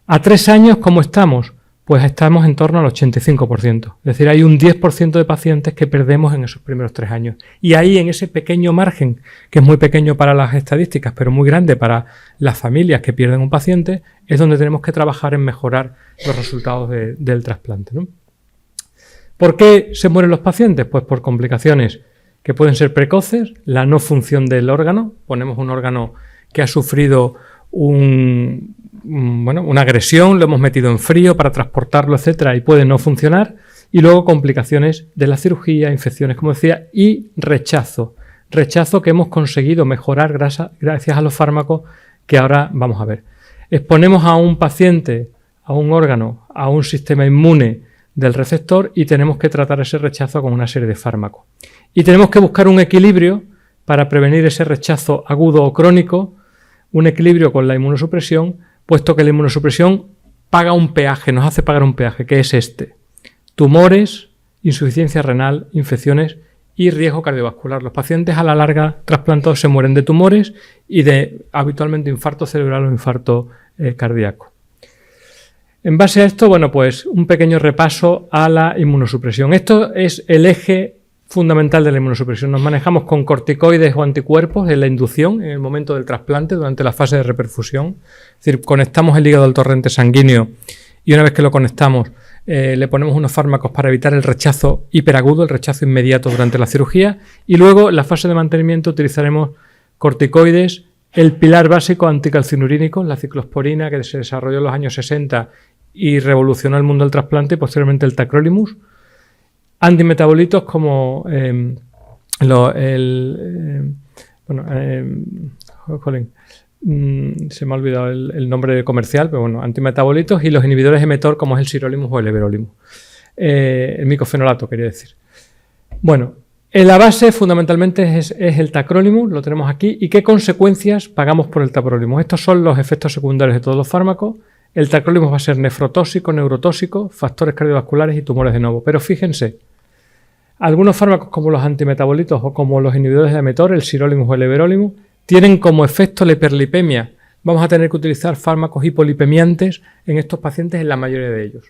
A 3 años, ¿cómo estamos? Pues estamos en torno al 85%. Es decir, hay un 10% de pacientes que perdemos en esos primeros 3 años. Y ahí, en ese pequeño margen, que es muy pequeño para las estadísticas, pero muy grande para las familias que pierden un paciente, es donde tenemos que trabajar en mejorar los resultados del trasplante, ¿no? ¿Por qué se mueren los pacientes? Pues por complicaciones que pueden ser precoces, la no función del órgano. Ponemos un órgano que ha sufrido una agresión, lo hemos metido en frío para transportarlo, etcétera, y puede no funcionar. Y luego complicaciones de la cirugía, infecciones, como decía, y rechazo. Rechazo que hemos conseguido mejorar gracias a los fármacos que ahora vamos a ver. Exponemos a un paciente, a un órgano, a un sistema inmune del receptor y tenemos que tratar ese rechazo con una serie de fármacos. Y tenemos que buscar un equilibrio para prevenir ese rechazo agudo o crónico, un equilibrio con la inmunosupresión, puesto que la inmunosupresión paga un peaje, nos hace pagar un peaje, que es este: tumores, insuficiencia renal, infecciones y riesgo cardiovascular. Los pacientes a la larga trasplantados se mueren de tumores y de habitualmente infarto cerebral o infarto cardíaco. En base a esto, bueno, pues un pequeño repaso a la inmunosupresión. Esto es el eje fundamental de la inmunosupresión. Nos manejamos con corticoides o anticuerpos en la inducción, en el momento del trasplante, durante la fase de reperfusión. Es decir, conectamos el hígado al torrente sanguíneo y una vez que lo conectamos, le ponemos unos fármacos para evitar el rechazo hiperagudo, el rechazo inmediato durante la cirugía, y luego en la fase de mantenimiento utilizaremos corticoides, el pilar básico anticalcinurínico, la ciclosporina, que se desarrolló en los años 60 y revolucionó el mundo del trasplante, y posteriormente el tacrolimus, antimetabolitos como se me ha olvidado el nombre comercial, pero bueno, antimetabolitos, y los inhibidores de mTOR como es el sirolimus o el everolimus. El micofenolato, quería decir. Bueno, la base fundamentalmente es el tacrolimus, lo tenemos aquí. ¿Y qué consecuencias pagamos por el tacrolimus? Estos son los efectos secundarios de todos los fármacos. El tacrolimus va a ser nefrotóxico, neurotóxico, factores cardiovasculares y tumores de novo. Pero fíjense, algunos fármacos como los antimetabolitos o como los inhibidores de mTOR, el sirolimus o el everolimus, tienen como efecto la hiperlipemia. Vamos a tener que utilizar fármacos hipolipemiantes en estos pacientes, en la mayoría de ellos.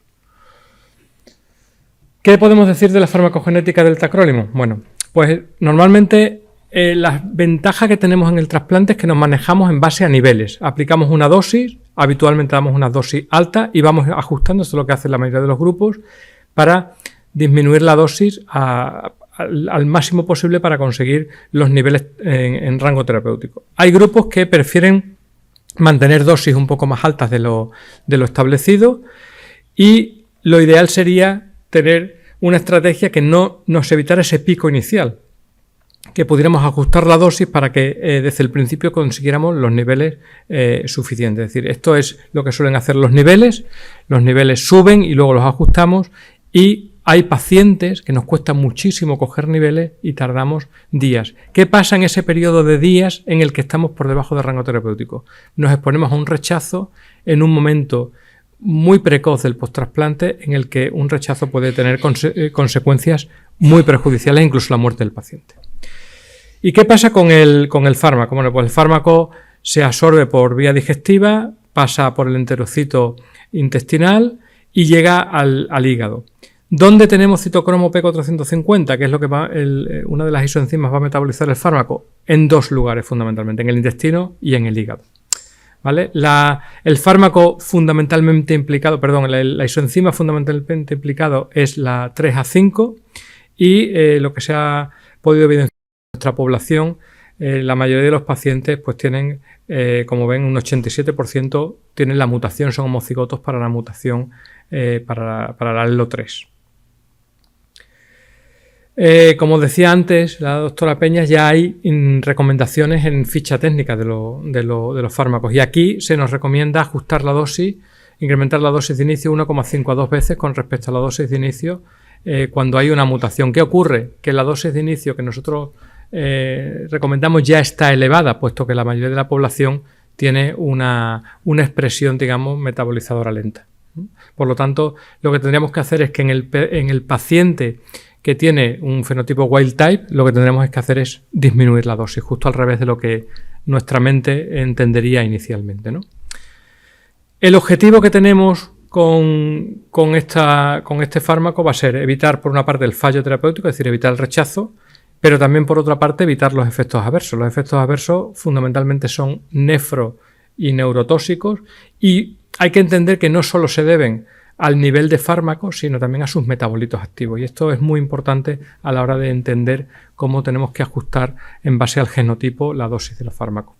¿Qué podemos decir de la farmacogenética del tacrolimus? Bueno, pues normalmente la ventaja que tenemos en el trasplante es que nos manejamos en base a niveles. Aplicamos una dosis, habitualmente damos una dosis alta y vamos ajustando, esto es lo que hace la mayoría de los grupos, para disminuir la dosis al máximo posible para conseguir los niveles en rango terapéutico. Hay grupos que prefieren mantener dosis un poco más altas de lo establecido, y lo ideal sería tener una estrategia que no nos evitara ese pico inicial, que pudiéramos ajustar la dosis para que desde el principio consiguiéramos los niveles suficientes. Es decir, esto es lo que suelen hacer los niveles suben y luego los ajustamos, y hay pacientes que nos cuesta muchísimo coger niveles y tardamos días. ¿Qué pasa en ese periodo de días en el que estamos por debajo del rango terapéutico? Nos exponemos a un rechazo en un momento muy precoz del posttrasplante, en el que un rechazo puede tener consecuencias muy perjudiciales, incluso la muerte del paciente. ¿Y qué pasa con el fármaco? Bueno, pues el fármaco se absorbe por vía digestiva, pasa por el enterocito intestinal y llega al hígado. ¿Dónde tenemos citocromo P450? Que es lo que una de las isoenzimas va a metabolizar el fármaco. En dos lugares fundamentalmente, en el intestino y en el hígado. ¿Vale? El fármaco fundamentalmente implicado, la isoenzima fundamentalmente implicado es la 3A5, y lo que se ha podido evidenciar en nuestra población, la mayoría de los pacientes pues tienen, como ven, un 87% tienen la mutación, son homocigotos para la mutación para la ALO3. Como decía antes la doctora Peña, ya hay recomendaciones en ficha técnica de los fármacos, y aquí se nos recomienda ajustar la dosis, incrementar la dosis de inicio 1,5 a 2 veces con respecto a la dosis de inicio cuando hay una mutación. ¿Qué ocurre? Que la dosis de inicio que nosotros recomendamos ya está elevada, puesto que la mayoría de la población tiene una expresión, digamos, metabolizadora lenta. Por lo tanto, lo que tendríamos que hacer es que en el paciente que tiene un fenotipo wild type, lo que tendremos que hacer es disminuir la dosis, justo al revés de lo que nuestra mente entendería inicialmente, ¿no? El objetivo que tenemos con este fármaco va a ser evitar, por una parte, el fallo terapéutico, es decir, evitar el rechazo, pero también, por otra parte, evitar los efectos adversos. Los efectos adversos fundamentalmente son nefro y neurotóxicos, y hay que entender que no solo se deben al nivel de fármaco, sino también a sus metabolitos activos. Y esto es muy importante a la hora de entender cómo tenemos que ajustar en base al genotipo la dosis de los fármacos.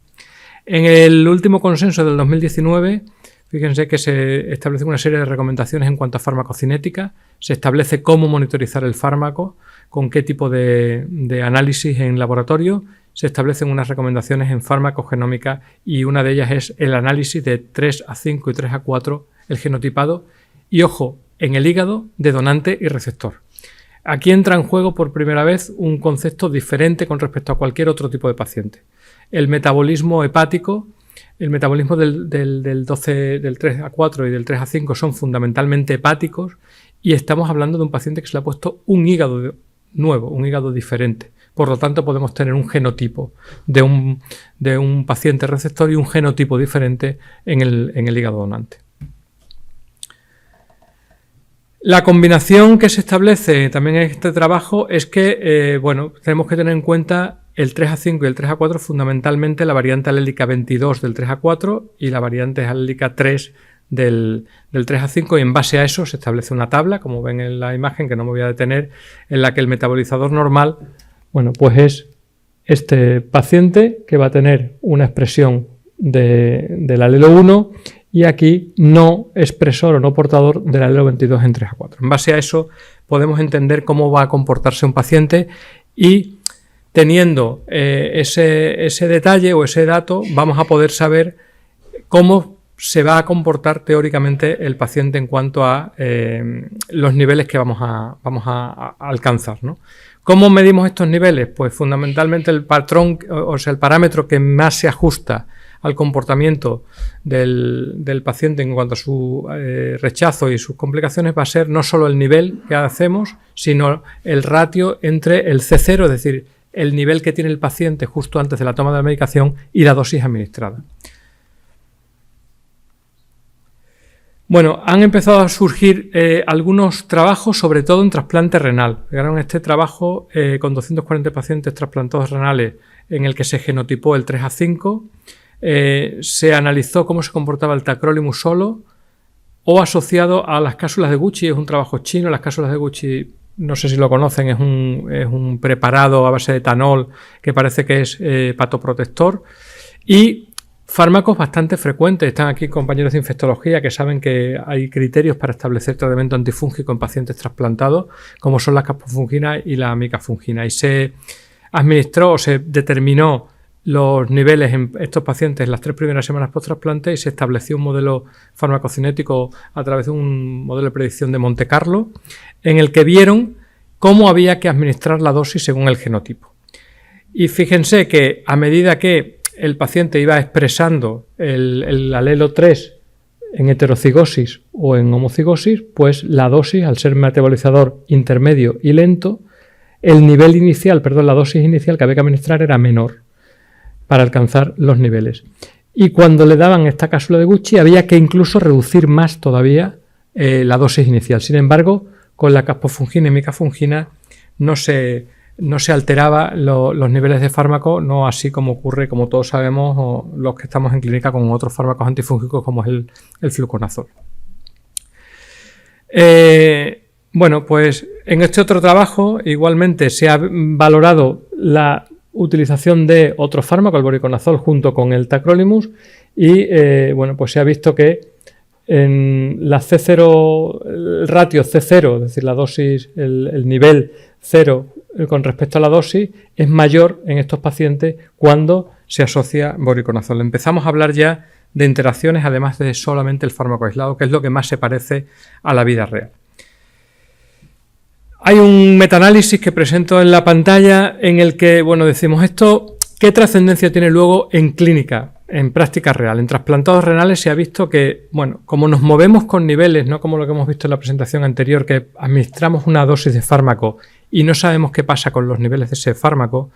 En el último consenso del 2019, fíjense que se establece una serie de recomendaciones en cuanto a farmacocinética. Se establece cómo monitorizar el fármaco, con qué tipo de análisis en laboratorio. se establecen unas recomendaciones en farmacogenómica y una de ellas es el análisis de 3A5 y 3A4, el genotipado, y ojo, en el hígado de donante y receptor. Aquí entra en juego por primera vez un concepto diferente con respecto a cualquier otro tipo de paciente. El metabolismo hepático, el metabolismo del 3A4 y del 3A5 son fundamentalmente hepáticos y estamos hablando de un paciente que se le ha puesto un hígado nuevo, un hígado diferente. Por lo tanto, podemos tener un genotipo de un paciente receptor y un genotipo diferente en el hígado donante. La combinación que se establece también en este trabajo es que tenemos que tener en cuenta el 3A5 y el 3A4, fundamentalmente la variante alélica 22 del 3A4 y la variante alélica 3 del 3A5, y en base a eso se establece una tabla, como ven en la imagen, que no me voy a detener, en la que el metabolizador normal, pues es este paciente que va a tener una expresión del alelo 1 y aquí no expresor o no portador del alelo 22 en 3A4. En base a eso podemos entender cómo va a comportarse un paciente y teniendo ese detalle o ese dato vamos a poder saber cómo se va a comportar teóricamente el paciente en cuanto a los niveles que vamos a alcanzar, ¿no? ¿Cómo medimos estos niveles? Pues fundamentalmente el patrón, o sea, el parámetro que más se ajusta al comportamiento del paciente en cuanto a su rechazo y sus complicaciones va a ser no solo el nivel que hacemos, sino el ratio entre el C0, es decir, el nivel que tiene el paciente justo antes de la toma de la medicación, y la dosis administrada. Bueno, han empezado a surgir algunos trabajos, sobre todo en trasplante renal. Llegaron este trabajo con 240 pacientes trasplantados renales en el que se genotipó el 3A5, se analizó cómo se comportaba el tacrolimus solo o asociado a las cápsulas de Gucci. Es un trabajo chino. Las cápsulas de Gucci, no sé si lo conocen, es un preparado a base de etanol que parece que es hepatoprotector, y fármacos bastante frecuentes. Están aquí compañeros de infectología que saben que hay criterios para establecer tratamiento antifúngico en pacientes trasplantados, como son la caspofungina y la micafungina, y se administró o se determinó los niveles en estos pacientes en las 3 primeras semanas post-trasplante y se estableció un modelo farmacocinético a través de un modelo de predicción de Monte Carlo en el que vieron cómo había que administrar la dosis según el genotipo. Y fíjense que a medida que el paciente iba expresando el alelo 3 en heterocigosis o en homocigosis, pues la dosis, al ser metabolizador intermedio y lento, la dosis inicial que había que administrar era menor para alcanzar los niveles. Y cuando le daban esta cápsula de Gucci había que incluso reducir más todavía la dosis inicial. Sin embargo, con la caspofungina y micafungina no se alteraba los niveles de fármaco, no así como ocurre, como todos sabemos, o los que estamos en clínica con otros fármacos antifúngicos como es el fluconazol. Pues en este otro trabajo igualmente se ha valorado la utilización de otro fármaco, el voriconazol, junto con el tacrolimus, y pues se ha visto que en la C0, el ratio C0, es decir, la dosis, el nivel 0 con respecto a la dosis, es mayor en estos pacientes cuando se asocia voriconazol. Empezamos a hablar ya de interacciones, además de solamente el fármaco aislado, que es lo que más se parece a la vida real. Hay un metaanálisis que presento en la pantalla en el que, decimos esto, ¿qué trascendencia tiene luego en clínica, en práctica real? En trasplantados renales se ha visto que, como nos movemos con niveles, no como lo que hemos visto en la presentación anterior, que administramos una dosis de fármaco y no sabemos qué pasa con los niveles de ese fármaco,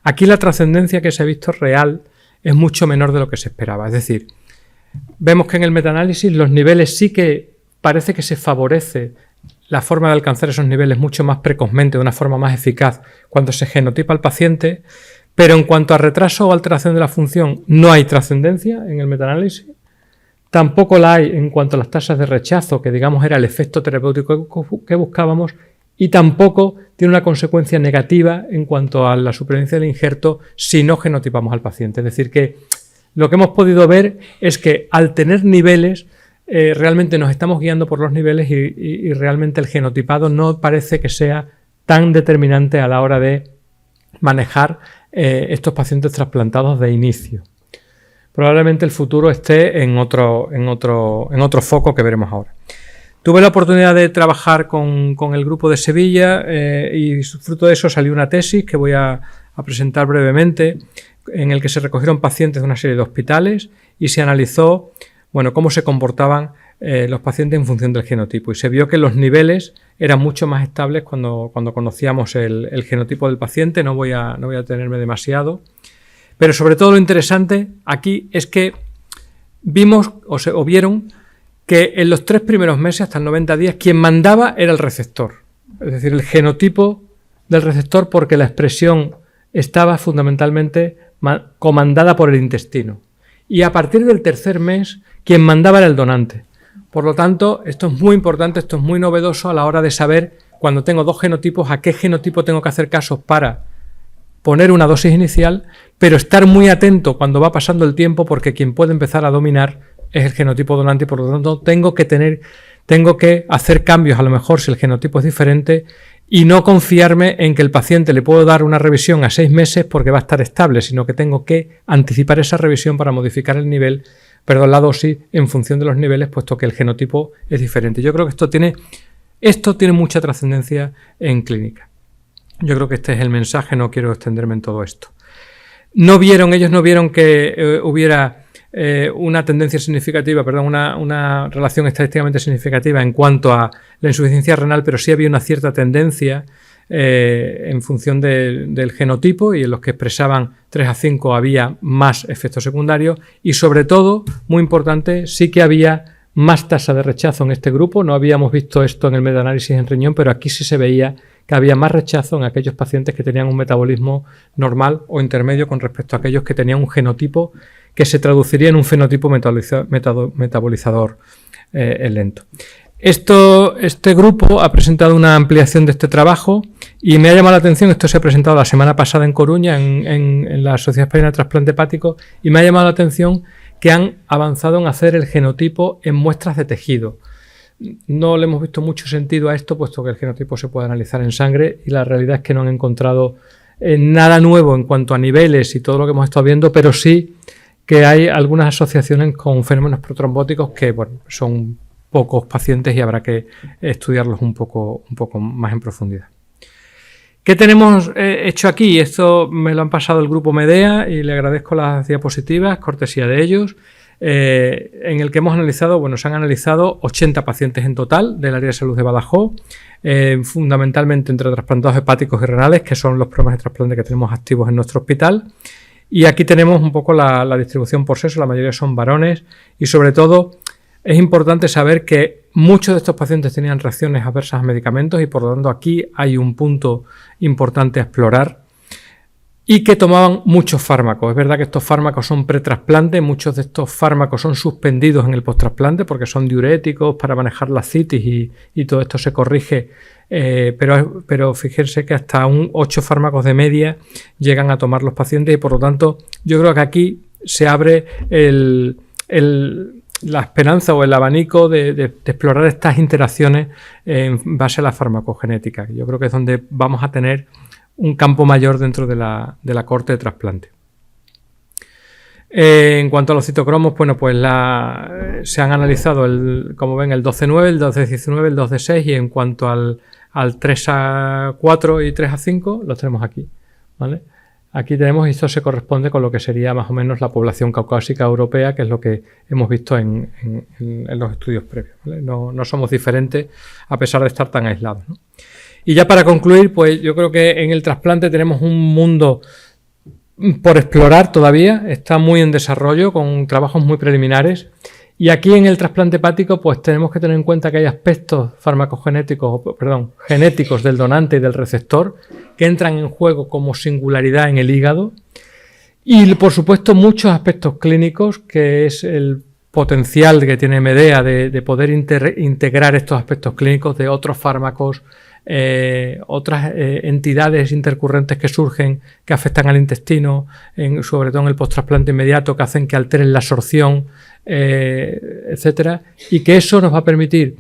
aquí la trascendencia que se ha visto real es mucho menor de lo que se esperaba. Es decir, vemos que en el metaanálisis los niveles sí que parece que se favorece la forma de alcanzar esos niveles mucho más precozmente, de una forma más eficaz, cuando se genotipa al paciente, pero en cuanto a retraso o alteración de la función no hay trascendencia en el metaanálisis. Tampoco la hay en cuanto a las tasas de rechazo, que digamos era el efecto terapéutico que buscábamos, y tampoco tiene una consecuencia negativa en cuanto a la supervivencia del injerto si no genotipamos al paciente. Es decir, que lo que hemos podido ver es que al tener niveles, realmente nos estamos guiando por los niveles y realmente el genotipado no parece que sea tan determinante a la hora de manejar estos pacientes trasplantados de inicio. Probablemente el futuro esté en otro foco que veremos ahora. Tuve la oportunidad de trabajar con el grupo de Sevilla y fruto de eso salió una tesis que voy a presentar brevemente, en el que se recogieron pacientes de una serie de hospitales y se analizó, bueno, cómo se comportaban los pacientes en función del genotipo, y se vio que los niveles eran mucho más estables cuando conocíamos el genotipo del paciente. No voy a detenerme demasiado, pero sobre todo lo interesante aquí es que vimos o vieron que en los 3 primeros meses, hasta el 90 días, quien mandaba era el receptor, es decir, el genotipo del receptor, porque la expresión estaba fundamentalmente comandada por el intestino. Y a partir del 3er mes, quien mandaba era el donante. Por lo tanto, esto es muy importante, esto es muy novedoso a la hora de saber, cuando tengo 2 genotipos, a qué genotipo tengo que hacer caso para poner una dosis inicial, pero estar muy atento cuando va pasando el tiempo, porque quien puede empezar a dominar es el genotipo donante, y por lo tanto tengo que hacer cambios, a lo mejor si el genotipo es diferente, y no confiarme en que el paciente le puedo dar una revisión a 6 meses porque va a estar estable, sino que tengo que anticipar esa revisión para modificar la dosis en función de los niveles, puesto que el genotipo es diferente. Yo creo que esto tiene mucha trascendencia en clínica. Yo creo que este es el mensaje, no quiero extenderme en todo esto. Ellos no vieron que hubiera una tendencia significativa, una relación estadísticamente significativa en cuanto a la insuficiencia renal, pero sí había una cierta tendencia en función del genotipo, y en los que expresaban 3 a 5 había más efectos secundarios, y sobre todo, muy importante, sí que había más tasa de rechazo en este grupo. No habíamos visto esto en el metaanálisis en riñón, pero aquí sí se veía que había más rechazo en aquellos pacientes que tenían un metabolismo normal o intermedio con respecto a aquellos que tenían un genotipo que se traduciría en un fenotipo metabolizador lento. Este grupo ha presentado una ampliación de este trabajo y me ha llamado la atención. Esto se ha presentado la semana pasada en Coruña, en la Sociedad Española de Trasplante Hepático, y me ha llamado la atención que han avanzado en hacer el genotipo en muestras de tejido. No le hemos visto mucho sentido a esto, puesto que el genotipo se puede analizar en sangre, y la realidad es que no han encontrado nada nuevo en cuanto a niveles y todo lo que hemos estado viendo, pero sí que hay algunas asociaciones con fenómenos protrombóticos que, bueno, son pocos pacientes y habrá que estudiarlos un poco más en profundidad. ¿Qué tenemos hecho aquí? Esto me lo han pasado el grupo Medea y le agradezco las diapositivas, cortesía de ellos, en el que hemos analizado, se han analizado 80 pacientes en total del área de salud de Badajoz, fundamentalmente entre trasplantados hepáticos y renales, que son los programas de trasplante que tenemos activos en nuestro hospital. Y aquí tenemos un poco la distribución por sexo, la mayoría son varones, y sobre todo es importante saber que muchos de estos pacientes tenían reacciones adversas a medicamentos, y por lo tanto aquí hay un punto importante a explorar, y que tomaban muchos fármacos. Es verdad que estos fármacos son pretrasplante, muchos de estos fármacos son suspendidos en el posttrasplante porque son diuréticos para manejar la citis, y todo esto se corrige, pero fíjense que hasta 8 fármacos de media llegan a tomar los pacientes, y por lo tanto yo creo que aquí se abre la esperanza o el abanico de explorar estas interacciones en base a la farmacogenética. Yo creo que es donde vamos a tener un campo mayor dentro de la corte de trasplante. En cuanto a los citocromos, se han analizado, como ven, el 12-9, el 12-19, el 2D6, y en cuanto al 3A4 y 3A5 los tenemos aquí, ¿vale? Aquí tenemos, y esto se corresponde con lo que sería más o menos la población caucásica europea, que es lo que hemos visto en los estudios previos, ¿vale? No somos diferentes a pesar de estar tan aislados, ¿no? Y ya para concluir, pues yo creo que en el trasplante tenemos un mundo por explorar todavía, está muy en desarrollo, con trabajos muy preliminares. Y aquí en el trasplante hepático, pues tenemos que tener en cuenta que hay aspectos genéticos del donante y del receptor que entran en juego como singularidad en el hígado. Y por supuesto muchos aspectos clínicos, que es el potencial que tiene Medea de poder integrar estos aspectos clínicos de otros fármacos, otras entidades intercurrentes que surgen, que afectan al intestino, sobre todo en el posttrasplante inmediato, que hacen que alteren la absorción, etcétera, y que eso nos va a permitir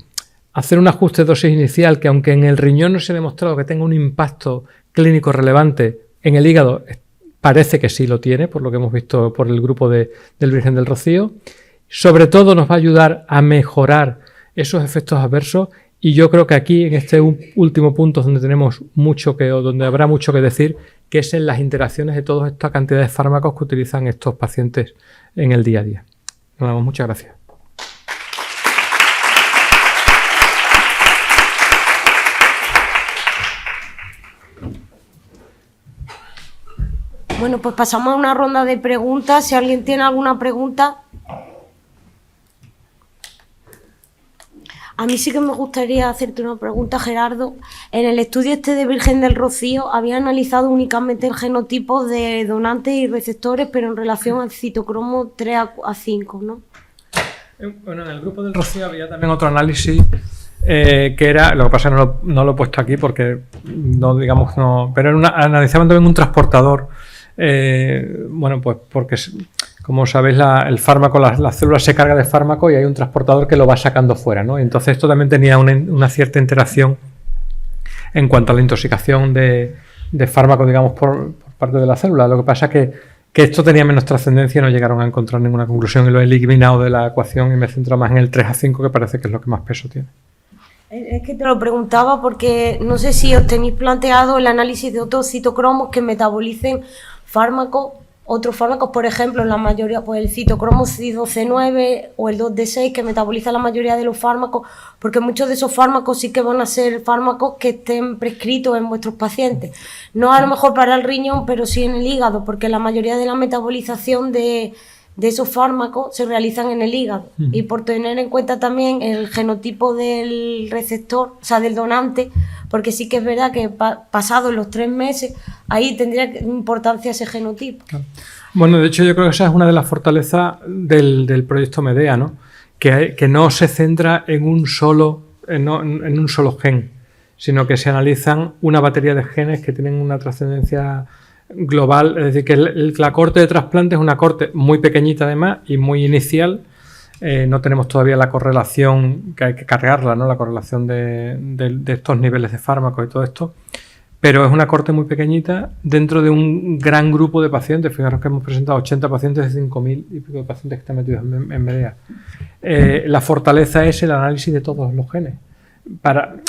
hacer un ajuste de dosis inicial que, aunque en el riñón no se ha demostrado que tenga un impacto clínico relevante, en el hígado parece que sí lo tiene, por lo que hemos visto por el grupo del Virgen del Rocío. Sobre todo nos va a ayudar a mejorar esos efectos adversos, y yo creo que aquí, en este último punto, donde tenemos donde habrá mucho que decir, que es en las interacciones de toda esta cantidad de fármacos que utilizan estos pacientes en el día a día. Bueno, muchas gracias. Bueno, pues pasamos a una ronda de preguntas. Si alguien tiene alguna pregunta. A mí sí que me gustaría hacerte una pregunta, Gerardo. En el estudio este de Virgen del Rocío había analizado únicamente el genotipo de donantes y receptores, pero en relación al citocromo 3 a 5, ¿no? Bueno, en el grupo del Rocío había también otro análisis que era, lo que pasa es que no lo he puesto aquí porque pero analizaban también un transportador. Bueno, pues porque, como sabéis, el fármaco, la célula se carga de fármaco y hay un transportador que lo va sacando fuera, ¿no? Entonces esto también tenía una cierta interacción en cuanto a la intoxicación de fármaco, digamos, por parte de la célula. Lo que pasa es que esto tenía menos trascendencia y no llegaron a encontrar ninguna conclusión y lo he eliminado de la ecuación y me centro más en el 3 a 5, que parece que es lo que más peso tiene. Es que te lo preguntaba porque no sé si os tenéis planteado el análisis de otros citocromos que metabolicen fármacos, otros fármacos, por ejemplo, la mayoría, pues el citocromo C12-9 o el 2D6 que metaboliza la mayoría de los fármacos, porque muchos de esos fármacos sí que van a ser fármacos que estén prescritos en vuestros pacientes. No a lo mejor para el riñón, pero sí en el hígado, porque la mayoría de la metabolización de esos fármacos se realizan en el hígado. Y por tener en cuenta también el genotipo del receptor, o sea, del donante, porque sí que es verdad que pasados los 3 meses, ahí tendría importancia ese genotipo. Bueno, de hecho yo creo que esa es una de las fortalezas del proyecto Medea, ¿no? Que no se centra en un solo gen, sino que se analizan una batería de genes que tienen una trascendencia global, es decir, que la corte de trasplante es una corte muy pequeñita además y muy inicial. No tenemos todavía la correlación, que hay que cargarla, ¿no? La correlación de estos niveles de fármacos y todo esto, pero es una corte muy pequeñita dentro de un gran grupo de pacientes. Fijaros que hemos presentado 80 pacientes de 5.000 y pico de pacientes que están metidos en Medea. La fortaleza es el análisis de todos los genes.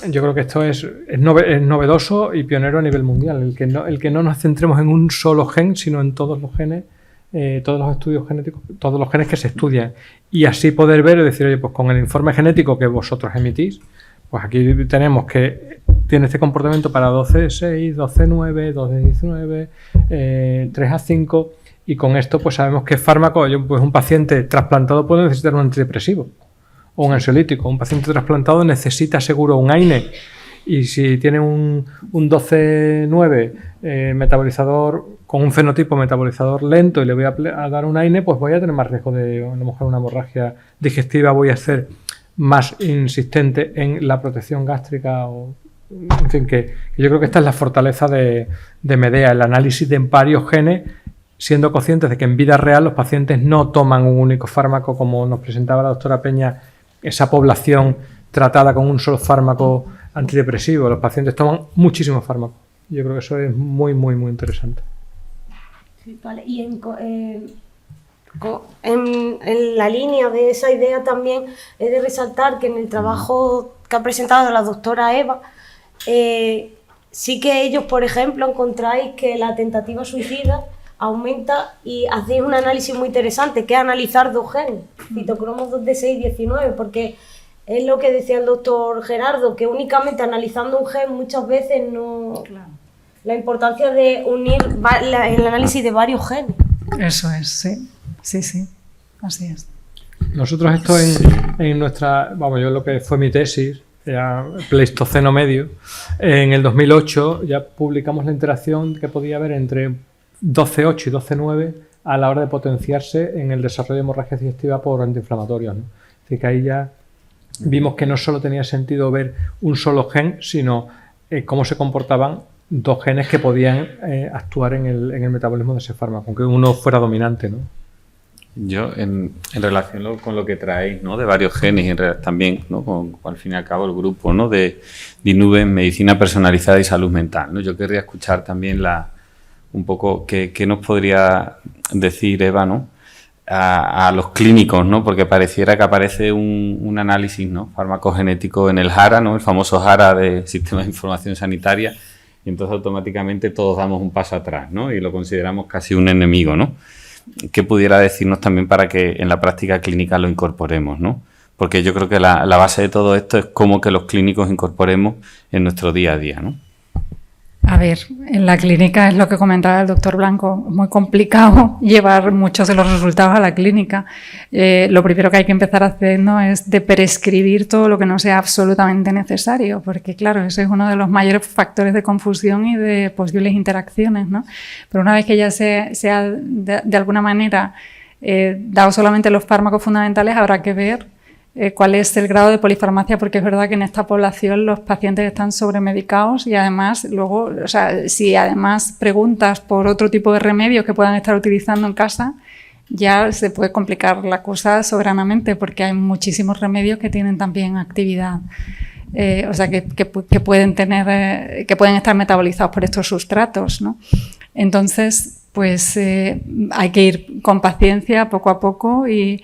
Yo creo que esto es novedoso y pionero a nivel mundial, el que no nos centremos en un solo gen, sino en todos los genes, todos los estudios genéticos, todos los genes que se estudian, y así poder ver y decir, oye, pues con el informe genético que vosotros emitís, pues aquí tenemos que tiene este comportamiento para 12-6, 12-9, 12-19, 3 a 5, y con esto pues sabemos qué fármaco, pues un paciente trasplantado puede necesitar un antidepresivo o un ansiolítico. Un paciente trasplantado necesita seguro un AINE, y si tiene un 12-9 metabolizador con un fenotipo metabolizador lento y le voy a dar un AINE, pues voy a tener más riesgo de a lo mejor una hemorragia digestiva, voy a ser más insistente en la protección gástrica, o en fin, que yo creo que esta es la fortaleza de Medea, el análisis de varios genes, siendo conscientes de que en vida real los pacientes no toman un único fármaco, como nos presentaba la doctora Peña, esa población tratada con un solo fármaco antidepresivo. Los pacientes toman muchísimos fármacos. Yo creo que eso es muy, muy, muy interesante. Sí, vale. Y en la línea de esa idea también he de resaltar que en el trabajo que ha presentado la doctora Eva, sí que ellos, por ejemplo, encontráis que la tentativa suicida aumenta, y hacéis un análisis muy interesante, que es analizar 2 genes, citocromos 2D6 y 19, porque es lo que decía el doctor Gerardo, que únicamente analizando un gen muchas veces no... Claro. La importancia de unir el análisis de varios genes. Eso es, sí, así es. Nosotros esto en nuestra, yo lo que fue mi tesis, era Pleistoceno medio, en el 2008 ya publicamos la interacción que podía haber entre 12-8 y 12-9 a la hora de potenciarse en el desarrollo de hemorragia digestiva por antiinflamatorios, ¿no? Así que ahí ya vimos que no solo tenía sentido ver un solo gen, sino cómo se comportaban 2 genes que podían actuar en el metabolismo de ese fármaco, aunque uno fuera dominante, ¿no? Yo, en relación con lo que traéis, ¿no?, de varios genes, y también, ¿no?, con al fin y al cabo el grupo, ¿no?, de INUVE, Medicina Personalizada y Salud Mental, ¿no? Yo querría escuchar también un poco qué nos podría decir Eva, ¿no?, a los clínicos, ¿no?, porque pareciera que aparece un análisis, ¿no?, farmacogenético en el HARA, ¿no?, el famoso HARA de Sistema de Información Sanitaria, y entonces automáticamente todos damos un paso atrás, ¿no?, y lo consideramos casi un enemigo, ¿no? ¿Qué pudiera decirnos también para que en la práctica clínica lo incorporemos, ¿no? Porque yo creo que la base de todo esto es cómo que los clínicos incorporemos en nuestro día a día, ¿no? A ver, en la clínica es lo que comentaba el doctor Blanco, muy complicado llevar muchos de los resultados a la clínica. Lo primero que hay que empezar haciendo es de prescribir todo lo que no sea absolutamente necesario, porque claro, ese es uno de los mayores factores de confusión y de posibles interacciones, ¿no? Pero una vez que ya se ha de alguna manera dado solamente los fármacos fundamentales, habrá que ver cuál es el grado de polifarmacia, porque es verdad que en esta población los pacientes están sobremedicados y además luego, o sea, si además preguntas por otro tipo de remedios que puedan estar utilizando en casa, ya se puede complicar la cosa soberanamente, porque hay muchísimos remedios que tienen también actividad, o sea, que pueden tener, que pueden estar metabolizados por estos sustratos, ¿no? Entonces, pues hay que ir con paciencia, poco a poco, y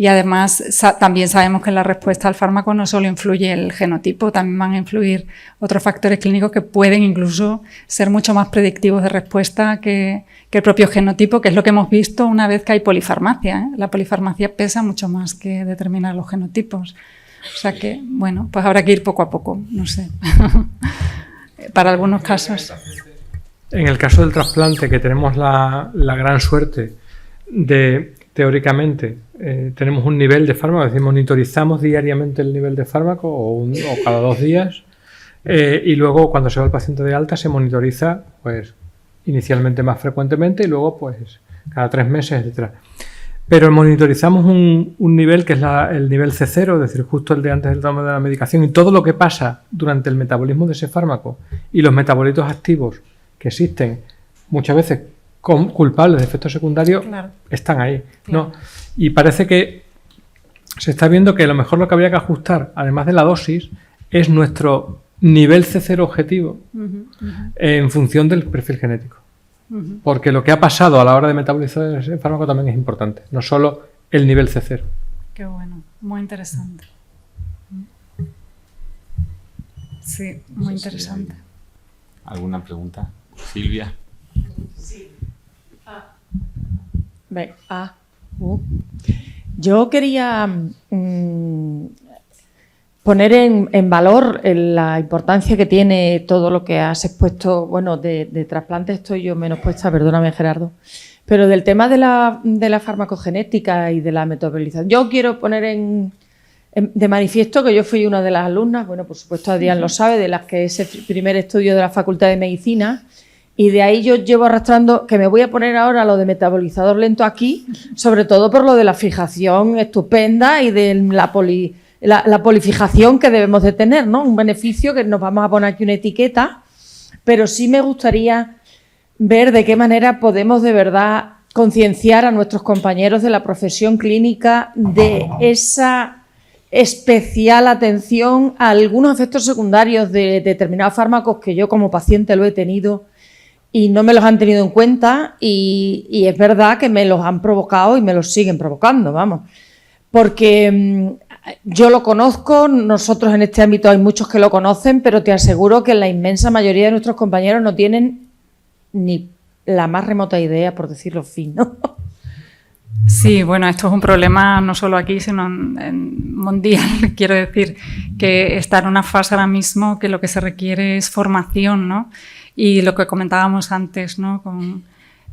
además también sabemos que en la respuesta al fármaco no solo influye el genotipo, también van a influir otros factores clínicos que pueden incluso ser mucho más predictivos de respuesta que el propio genotipo, que es lo que hemos visto una vez que hay polifarmacia, ¿eh? La polifarmacia pesa mucho más que determinar los genotipos. O sea que, bueno, pues habrá que ir poco a poco, no sé, para algunos casos. En el caso del trasplante, que tenemos la gran suerte de, teóricamente, tenemos un nivel de fármaco, es decir, monitorizamos diariamente el nivel de fármaco o cada 2 días, y luego cuando se va el paciente de alta se monitoriza, pues, inicialmente más frecuentemente y luego, pues, cada 3 meses, etc. Pero monitorizamos un nivel que es el nivel C0, es decir, justo el de antes del toma de la medicación, y todo lo que pasa durante el metabolismo de ese fármaco y los metabolitos activos que existen, muchas veces culpables de efectos secundarios, claro, están ahí, claro, ¿no? Y parece que se está viendo que a lo mejor lo que habría que ajustar, además de la dosis, es nuestro nivel C0 objetivo en función del perfil genético. Porque lo que ha pasado a la hora de metabolizar ese fármaco también es importante, no solo el nivel C0. Qué bueno, muy interesante. Sí, muy interesante. ¿Alguna pregunta? Silvia. Sí. Yo quería poner en valor la importancia que tiene todo lo que has expuesto. Bueno, de trasplante estoy yo menos puesta, perdóname, Gerardo, pero del tema de la farmacogenética y de la metabolización. Yo quiero poner de manifiesto que yo fui una de las alumnas, bueno, por supuesto Adrián lo sabe, de las que ese primer estudio de la Facultad de Medicina, y de ahí yo llevo arrastrando, que me voy a poner ahora lo de metabolizador lento aquí, sobre todo por lo de la fijación estupenda y de la polifijación que debemos de tener, ¿no? Un beneficio que nos vamos a poner aquí una etiqueta, pero sí me gustaría ver de qué manera podemos de verdad concienciar a nuestros compañeros de la profesión clínica de esa especial atención a algunos efectos secundarios de determinados fármacos que yo como paciente lo he tenido y no me los han tenido en cuenta, y es verdad que me los han provocado y me los siguen provocando, vamos. Porque yo lo conozco, nosotros en este ámbito hay muchos que lo conocen, pero te aseguro que la inmensa mayoría de nuestros compañeros no tienen ni la más remota idea, por decirlo fino. Sí, bueno, esto es un problema no solo aquí, sino en mundial. Quiero decir que está en una fase ahora mismo que lo que se requiere es formación, ¿no? Y lo que comentábamos antes, ¿no? Con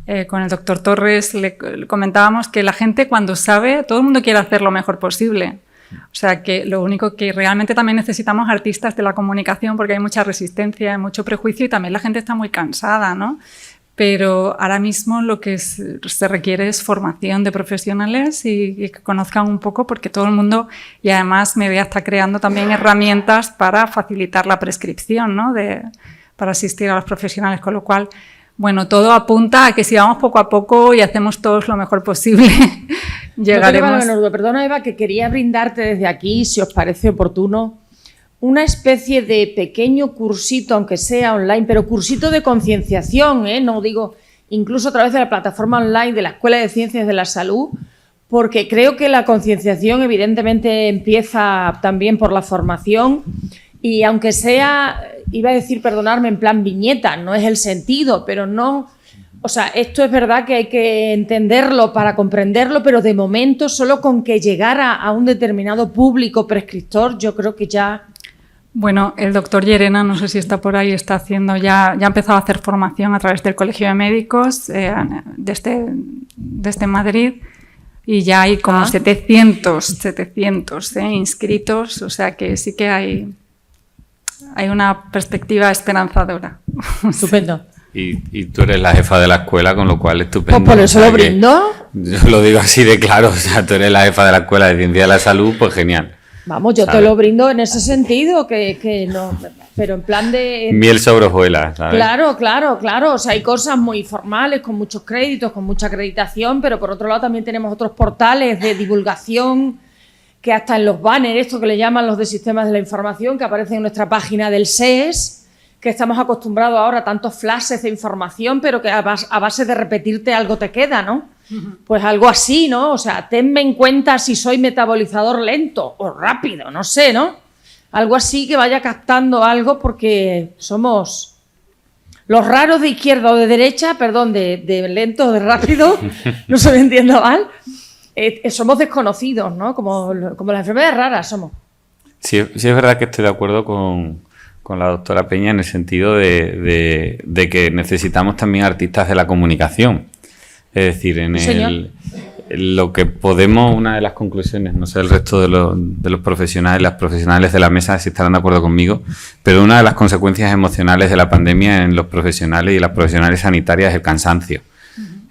el doctor Torres le comentábamos que la gente cuando sabe, todo el mundo quiere hacer lo mejor posible. O sea que lo único que realmente también necesitamos artistas de la comunicación, porque hay mucha resistencia, hay mucho prejuicio y también la gente está muy cansada, ¿no? Pero ahora mismo lo que se requiere es formación de profesionales y que conozcan un poco, porque todo el mundo, y además Medea está creando también herramientas para facilitar la prescripción, ¿no? Para asistir a los profesionales, con lo cual, bueno, todo apunta a que si vamos poco a poco y hacemos todos lo mejor posible, llegaremos. Perdona, Eva, que quería brindarte desde aquí, si os parece oportuno, una especie de pequeño cursito, aunque sea online, pero cursito de concienciación, ¿eh? No digo, incluso a través de la plataforma online de la Escuela de Ciencias de la Salud, porque creo que la concienciación evidentemente empieza también por la formación y aunque sea, iba a decir, perdonarme, en plan viñeta, no es el sentido, pero no... O sea, esto es verdad que hay que entenderlo para comprenderlo, pero de momento solo con que llegara a un determinado público prescriptor, yo creo que ya... Bueno, el doctor Llerena, no sé si está por ahí, está haciendo ya ha empezado a hacer formación a través del Colegio de Médicos desde Madrid y ya hay como 700 inscritos, o sea que sí que hay una perspectiva esperanzadora. Estupendo. Y tú eres la jefa de la escuela, con lo cual estupendo. Pues por eso lo brindo. Yo lo digo así de claro, o sea, tú eres la jefa de la Escuela de Ciencia de la Salud, pues genial. Vamos, yo ¿sabes? te lo brindo en ese sentido, que no, pero en plan de... Miel sobre hojuelas, ¿sabes? Claro. O sea, hay cosas muy formales, con muchos créditos, con mucha acreditación, pero por otro lado también tenemos otros portales de divulgación que hasta en los banners, esto que le llaman los de sistemas de la información, que aparecen en nuestra página del SES, que estamos acostumbrados ahora a tantos flashes de información, pero que a base de repetirte algo te queda, ¿no? Pues algo así, ¿no? O sea, tenme en cuenta si soy metabolizador lento o rápido, no sé, ¿no? Algo así que vaya captando algo porque somos los raros de izquierda o de derecha, perdón, de lento o de rápido, no se me entienda mal, somos desconocidos, ¿no? Como las enfermedades raras somos. Sí, es verdad que estoy de acuerdo con la doctora Peña en el sentido de que necesitamos también artistas de la comunicación. Es decir, lo que podemos, una de las conclusiones, no sé el resto de los profesionales, las profesionales de la mesa si estarán de acuerdo conmigo, pero una de las consecuencias emocionales de la pandemia en los profesionales y las profesionales sanitarias es el cansancio.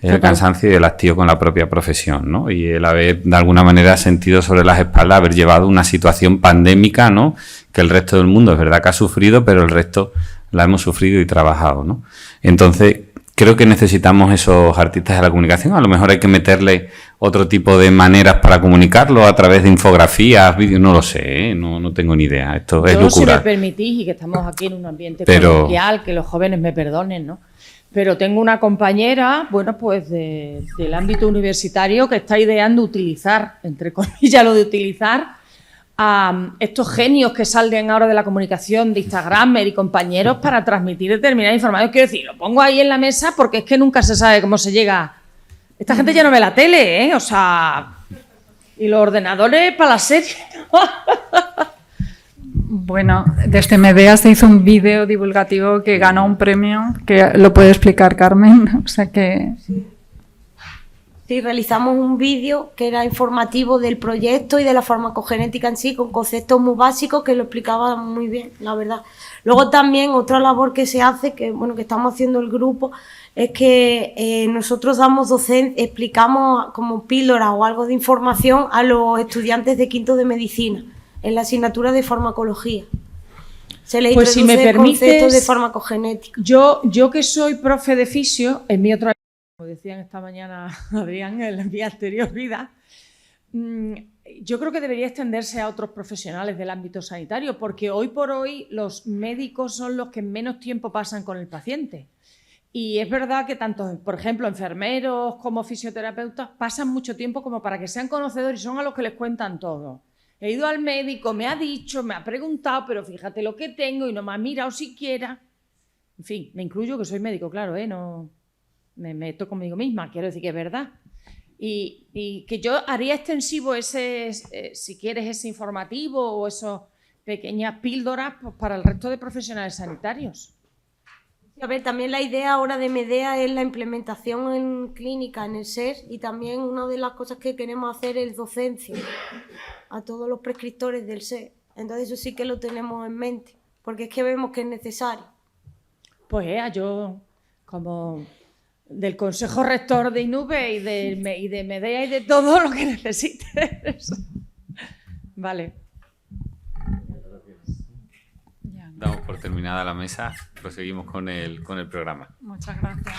Es el cansancio y el hastío con la propia profesión, ¿no? Y el haber, de alguna manera, sentido sobre las espaldas, haber llevado una situación pandémica, ¿no? Que el resto del mundo es verdad que ha sufrido, pero el resto la hemos sufrido y trabajado, ¿no? Entonces, creo que necesitamos esos artistas de la comunicación. A lo mejor hay que meterle otro tipo de maneras para comunicarlo a través de infografías, vídeos, no lo sé, ¿eh? No tengo ni idea. Esto es locura. Si me permitís, y que estamos aquí en un ambiente coloquial, que los jóvenes me perdonen, ¿no? Pero tengo una compañera, bueno, pues del ámbito universitario que está ideando utilizar, entre comillas, lo de utilizar a estos genios que salen ahora de la comunicación, de Instagram y compañeros para transmitir determinada información. Quiero decir, lo pongo ahí en la mesa porque es que nunca se sabe cómo se llega. Esta gente ya no ve la tele, ¿eh? O sea, y los ordenadores para la serie. Bueno, desde Medea se hizo un vídeo divulgativo que ganó un premio, que lo puede explicar Carmen, o sea que... Sí, realizamos un vídeo que era informativo del proyecto y de la farmacogenética en sí, con conceptos muy básicos que lo explicaba muy bien, la verdad. Luego también otra labor que se hace, que estamos haciendo el grupo, es que nosotros damos docencia, explicamos como píldora o algo de información a los estudiantes de quinto de medicina, en la asignatura de farmacología. Se les pues introduce si me permites, conceptos de farmacogenética. Yo que soy profe de fisio, en mi otra, como decían esta mañana Adrián en mi anterior vida, yo creo que debería extenderse a otros profesionales del ámbito sanitario, porque hoy por hoy los médicos son los que menos tiempo pasan con el paciente. Y es verdad que tanto, por ejemplo, enfermeros como fisioterapeutas pasan mucho tiempo como para que sean conocedores y son a los que les cuentan todo. He ido al médico, me ha dicho, me ha preguntado, pero fíjate lo que tengo y no me ha mirado siquiera. En fin, me incluyo que soy médico, claro, no me meto conmigo misma, quiero decir que es verdad. Y que yo haría extensivo ese, si quieres, ese informativo o esas pequeñas píldoras pues, para el resto de profesionales sanitarios. A ver, también la idea ahora de Medea es la implementación en clínica, en el SES, y también una de las cosas que queremos hacer es docencia a todos los prescriptores del SES. Entonces eso sí que lo tenemos en mente, porque es que vemos que es necesario. Pues yo, como del Consejo Rector de INUVE y de Medea y de todo lo que necesites. Vale. Damos por terminada la mesa, proseguimos con el programa. Muchas gracias.